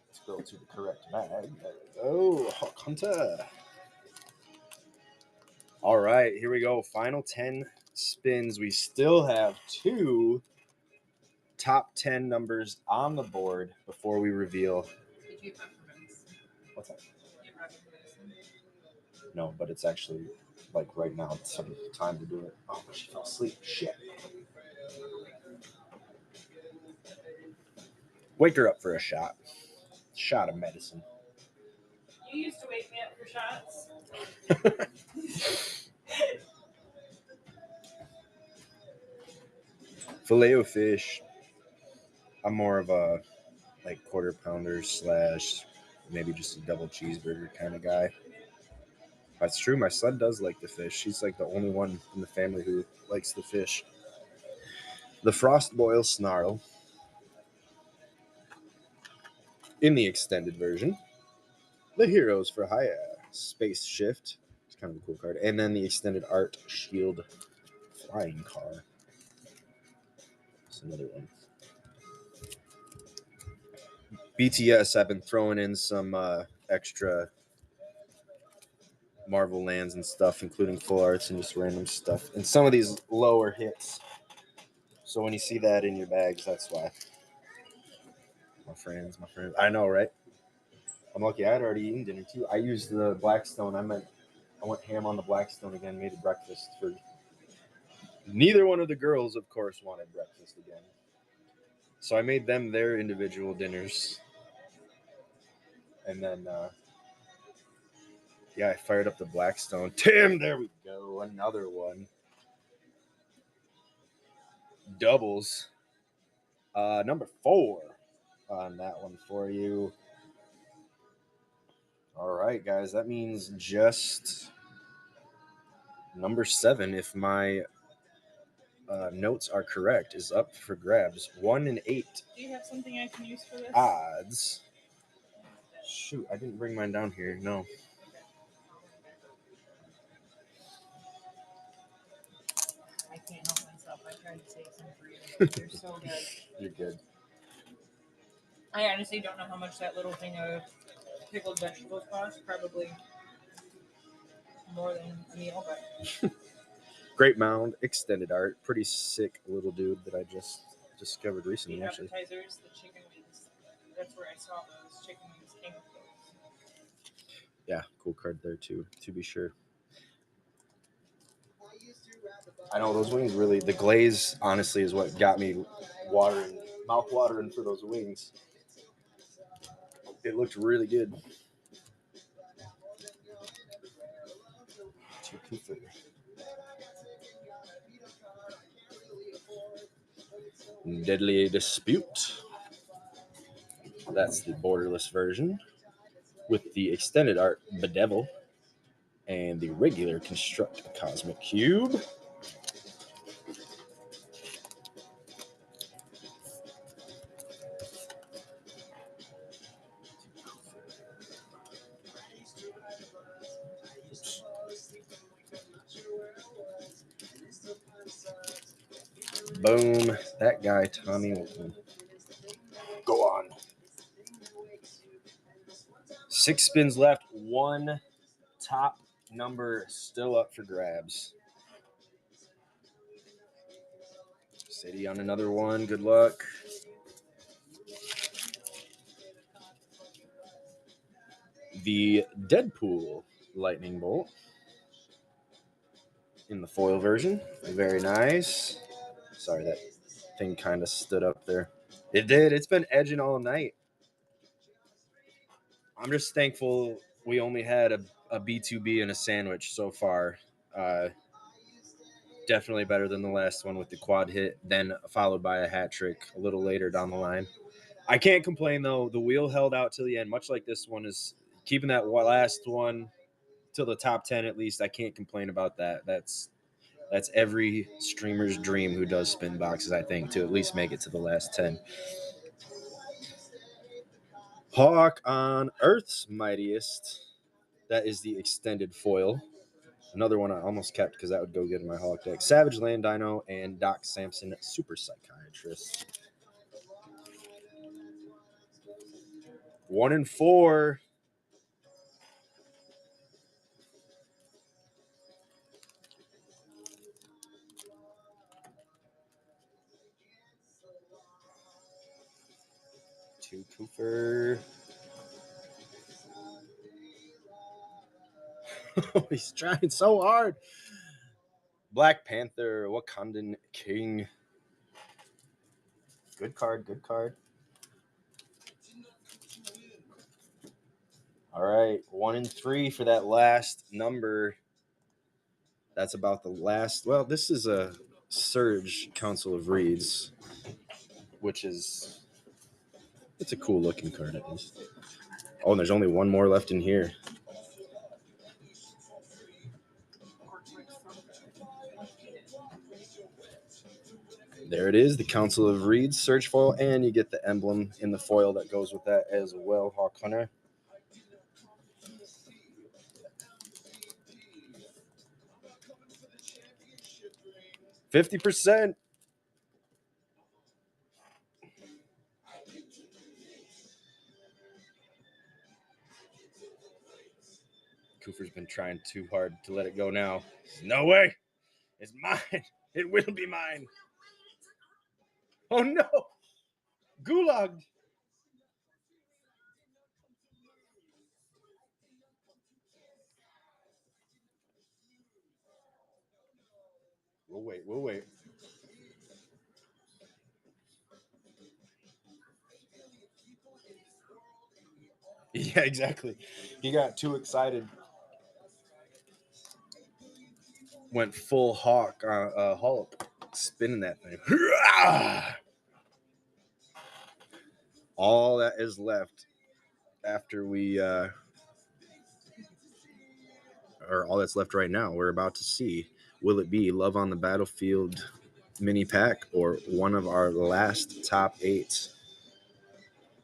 Let's go to the correct bag. There we go. Hawk Hunter. All right, here we go. Final 10 spins. We still have 2 top 10 numbers on the board before we reveal. Did you have peppermints? What's that? You have peppermints? No, but it's actually like right now. It's some time to do it. Oh, she fell asleep. Shit. Wake her up for a shot. Shot of medicine. You used to wake me up for shots. Filet-O-Fish. I'm more of a like quarter pounder / maybe just a double cheeseburger kind of guy. That's true. My son does like the fish. She's like the only one in the family who likes the fish. The Frostboil Snarl in the extended version. The Heroes for Hire Space Shift. It's kind of a cool card. And then the extended art Shield Flying Car. That's another one. BTS, I've been throwing in some extra Marvel lands and stuff, including full arts and just random stuff. And some of these lower hits. So when you see that in your bags, that's why. My friends. I know, right? I'm lucky I had already eaten dinner too. I used the Blackstone. I went ham on the Blackstone again, made a breakfast for neither one of the girls, of course, wanted breakfast again. So I made them their individual dinners. And then I fired up the Blackstone. Tim, there we go. Another one. Doubles. Number 4 on that one for you. All right, guys. That means just number 7, if my notes are correct, is up for grabs. 1 and 8. Do you have something I can use for this? Odds. Shoot, I didn't bring mine down here. No. I can't help myself. I tried to take some for you. They're so good. You're good. I honestly don't know how much that little thing of pickled vegetables cost. Probably more than a meal, but Great Mound, extended art. Pretty sick little dude that I just discovered recently, the actually. appetizers, the chicken wings. That's where I saw those chicken wings came with those. Yeah, cool card there too, to be sure. I know those wings really, the glaze honestly is what got me mouth watering for those wings. It looked really good. Deadly Dispute. That's the borderless version with the extended art Bedevil and the regular Construct a Cosmic Cube. Boom. That guy, Tommy Wilson. Go on. 6 spins left. 1 top number still up for grabs. City on another one. Good luck. The Deadpool Lightning Bolt in the foil version. Very nice. Sorry, that thing kind of stood up there. It did. It's been edging all night. I'm just thankful we only had a B2B and a sandwich so far. Definitely better than the last one with the quad hit, then followed by a hat trick a little later down the line. I can't complain, though. The wheel held out till the end, much like this one is keeping that last one till the top 10 at least. I can't complain about that. That's every streamer's dream who does spin boxes, I think, to at least make it to the last 10. Hawk on Earth's Mightiest. That is the extended foil. Another one I almost kept because that would go good in my Hawk deck. Savage Land Dino and Doc Samson, Super Psychiatrist. 1 and 4. Two Cooper. He's trying so hard. Black Panther, Wakandan King. Good card, good card. All right, 1 and 3 for that last number. That's about the last. Well, this is a Surge Council of Reeds, which is, it's a cool looking card at least. Oh, and there's only one more left in here. There it is, the Council of Reeds Surge foil, and you get the emblem in the foil that goes with that as well, Hawk Hunter. $50%. Cooper's been trying too hard to let it go now. No way. It's mine. It will be mine. Oh, no. Gulag. We'll wait. We'll wait. Yeah, exactly. He got too excited. Went full Hulk, spinning that thing. All that is left after we, or all that's left right now, we're about to see. Will it be Love on the Battlefield mini pack or one of our last top 8s?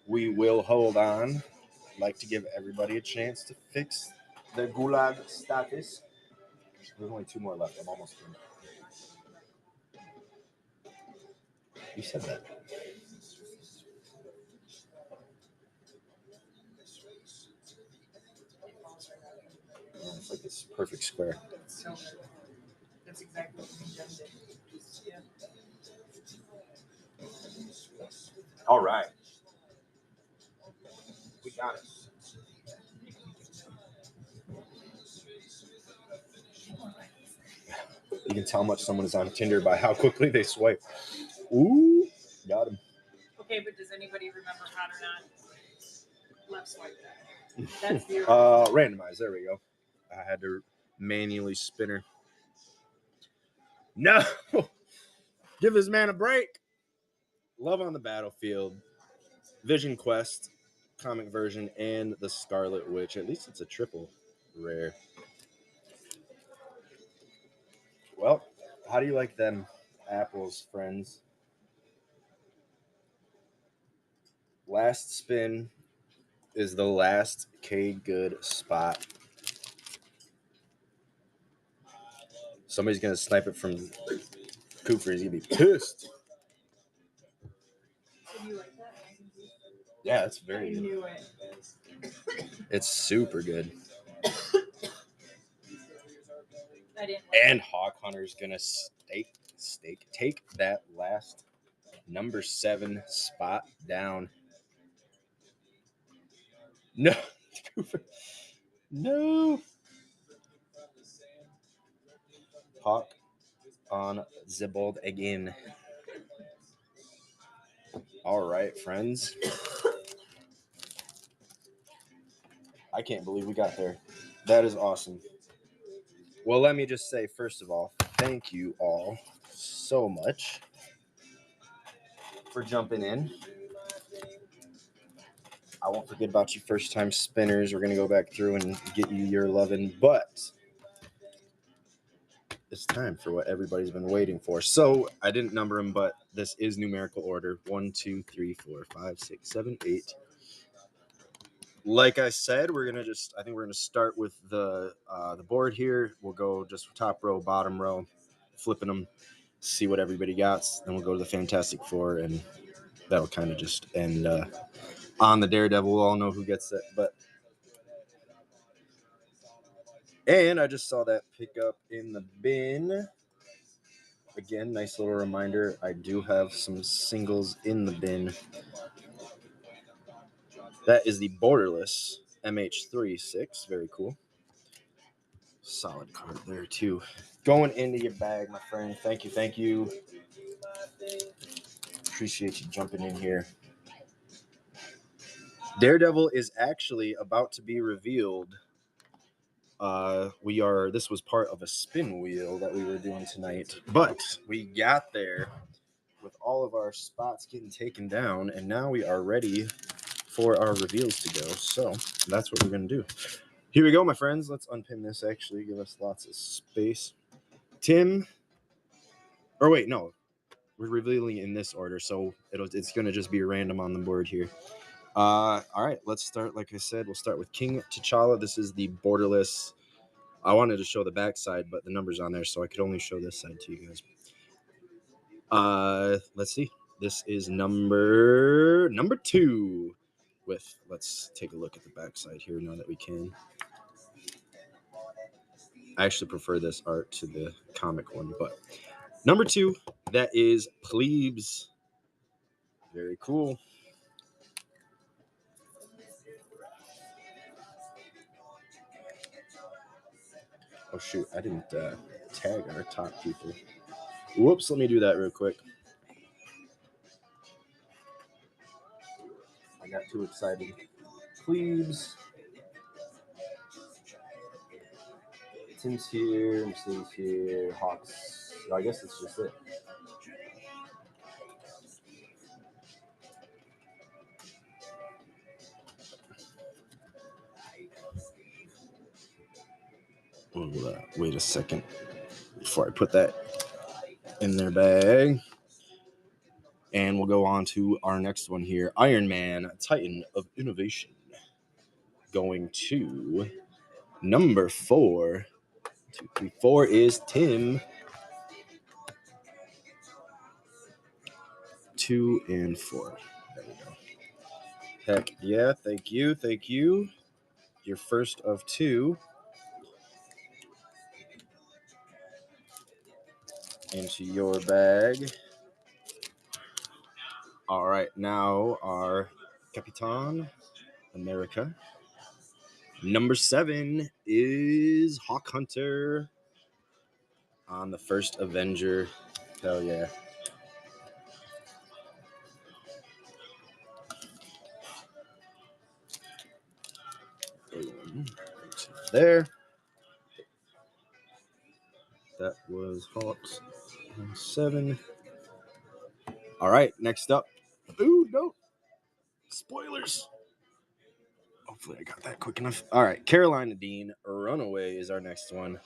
We will hold on. I'd like to give everybody a chance to fix their Gulag status. There's only 2 more left. I'm almost done. You said that. Oh, it's like this perfect square. So that's exactly what we did. Yeah. All right. We got it. You can tell how much someone is on Tinder by how quickly they swipe. Ooh, got him. Okay, but does anybody remember hot or not? Left swipe that. That's the Randomize. There we go. I had to manually spin her. No, give this man a break. Love on the Battlefield, Vision Quest, comic version, and the Scarlet Witch. At least it's a triple rare. Well, how do you like them apples, friends? Last spin is the last KGood spot. Somebody's gonna snipe it from Cooper. He's gonna be pissed. So you like that? Yeah, it's I very good. knew it. It's super good. I didn't. And Hawk Hunter's gonna take that last number 7 spot down. No, no. Hawk on the board again. All right, friends. I can't believe we got there. That is awesome. Well, let me just say, first of all, thank you all so much for jumping in. I won't forget about you first-time spinners. We're going to go back through and get you your loving, but it's time for what everybody's been waiting for. So I didn't number them, but this is numerical order. 1, 2, 3, 4, 5, 6, 7, 8. Like I said, I think we're gonna start with the board here. We'll go just top row, bottom row, flipping them, see what everybody got. Then we'll go to the Fantastic Four, and that'll kind of just end on the Daredevil. We'll all know who gets it, and I just saw that pick up in the bin. Again, nice little reminder. I do have some singles in the bin. That is the Borderless MH36. Very cool. Solid card there, too. Going into your bag, my friend. Thank you. Thank you. Appreciate you jumping in here. Daredevil is actually about to be revealed. This was part of a spin wheel that we were doing tonight, but we got there with all of our spots getting taken down, and now we are ready for our reveals to go. So that's what we're going to do. Here we go, my friends. Let's unpin this, actually. Give us lots of space. Tim. Or wait, no. We're revealing in this order, so it's going to just be random on the board here. All right, let's start. Like I said, we'll start with King T'Challa. This is the Borderless. I wanted to show the back side, but the number's on there, so I could only show this side to you guys. Let's see. This is number 2. Let's take a look at the back side here now that we can. I actually prefer this art to the comic one. But number 2, that is Plebes. Very cool. Oh shoot, I didn't tag our top people. Whoops, let me do that real quick. I got too excited. Plebes. Tim's here, Mercedes here, Hawks. I guess that's just it. Wait a second before I put that in their bag. And we'll go on to our next one here. Iron Man, Titan of Innovation. Going to number 4. 2, 3, 4 is Tim. 2 and 4. There we go. Heck yeah, thank you, thank you. Your first of 2. Into your bag. All right, now our Capitan America. Number 7 is Hawk Hunter on the first Avenger. Hell yeah. There. That was Hawks 7. All right, next up. Ooh, no. Spoilers. Hopefully I got that quick enough. All right, Carolina Dean, Runaway is our next one.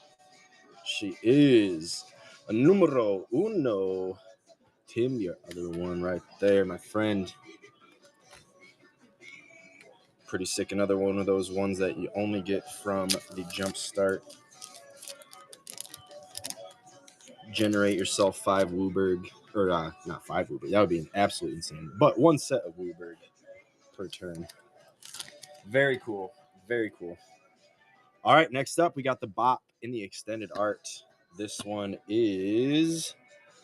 She is a numero uno. Tim, your other one right there, my friend. Pretty sick. Another one of those ones that you only get from the Jump Start. Generate yourself 5 Wooberg. Or not 5 Wooberg. That would be an absolute insane. But 1 set of Wooberg per turn. Very cool. Very cool. All right, next up, we got the Bop in the extended art. This one is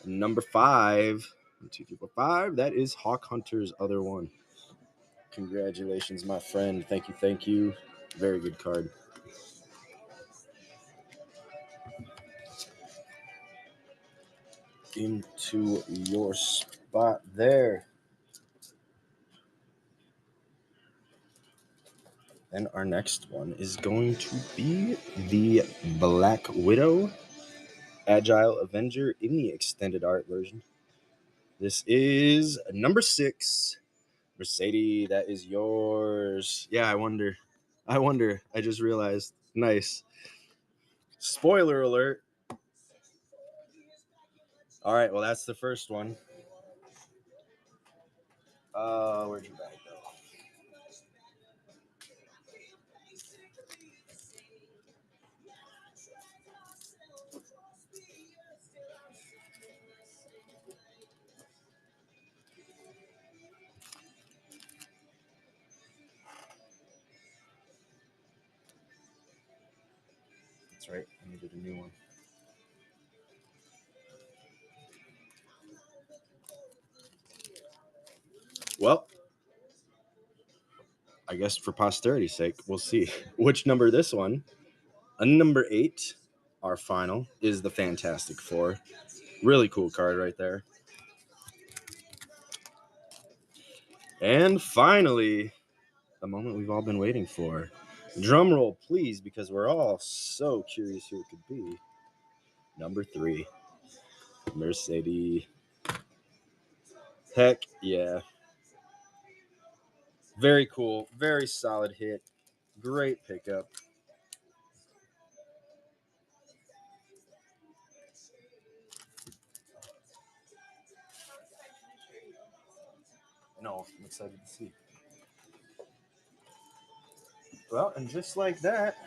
number 5. 1, 2, 3, 4, 5. That is Hawk Hunter's other one. Congratulations, my friend. Thank you, thank you. Very good card. Into your spot there. And our next one is going to be the Black Widow Agile Avenger in the extended art version. This is number 6. Mercedes, that is yours. Yeah, I wonder. I just realized. Nice. Spoiler alert. All right, well, that's the first one. Where'd your bag go? That's right. I needed a new one. Well, I guess for posterity's sake, we'll see which number this one. Number 8, our final, is the Fantastic Four. Really cool card right there. And finally, the moment we've all been waiting for. Drum roll, please, because we're all so curious who it could be. Number 3, Mercedes. Heck yeah. Very cool. Very solid hit. Great pickup. No, I'm excited to see. Well, and just like that,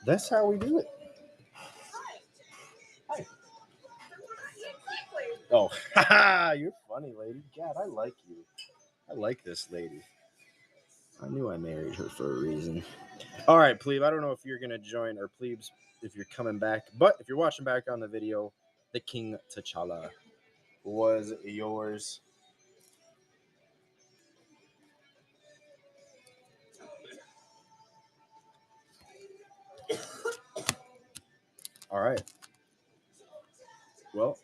that's how we do it. Hi. Oh, haha, you're funny, lady. God, I like you. I like this lady. I knew I married her for a reason. All right, plebe. I don't know if you're gonna join, or plebes, if you're coming back, but if you're watching back on the video, the King T'Challa was yours. All right. Well,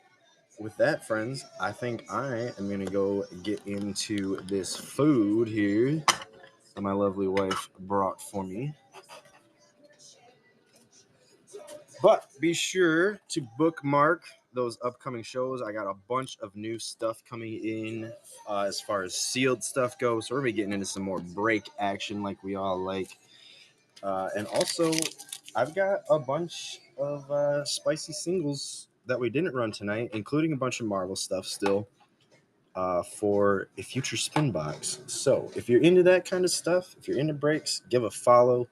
with that, friends, I think I am gonna go get into this food here that my lovely wife brought for me. But be sure to bookmark those upcoming shows. I got a bunch of new stuff coming in as far as sealed stuff goes. So we're gonna be getting into some more break action like we all like. And also, I've got a bunch of spicy singles that we didn't run tonight, including a bunch of Marvel stuff still for a future spin box. So if you're into that kind of stuff, if you're into breaks, give a follow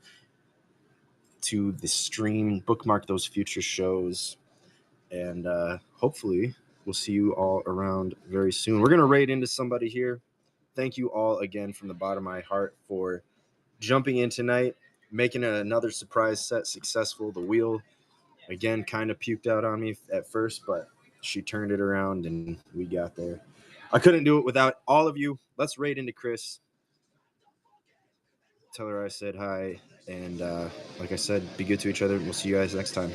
to the stream, bookmark those future shows, and hopefully we'll see you all around very soon. We're going to raid into somebody here. Thank you all again from the bottom of my heart for jumping in tonight, making another surprise set successful. The wheel, again, kind of puked out on me at first, but she turned it around and we got there. I couldn't do it without all of you. Let's raid into Chris. Tell her I said hi. And like I said, be good to each other. We'll see you guys next time.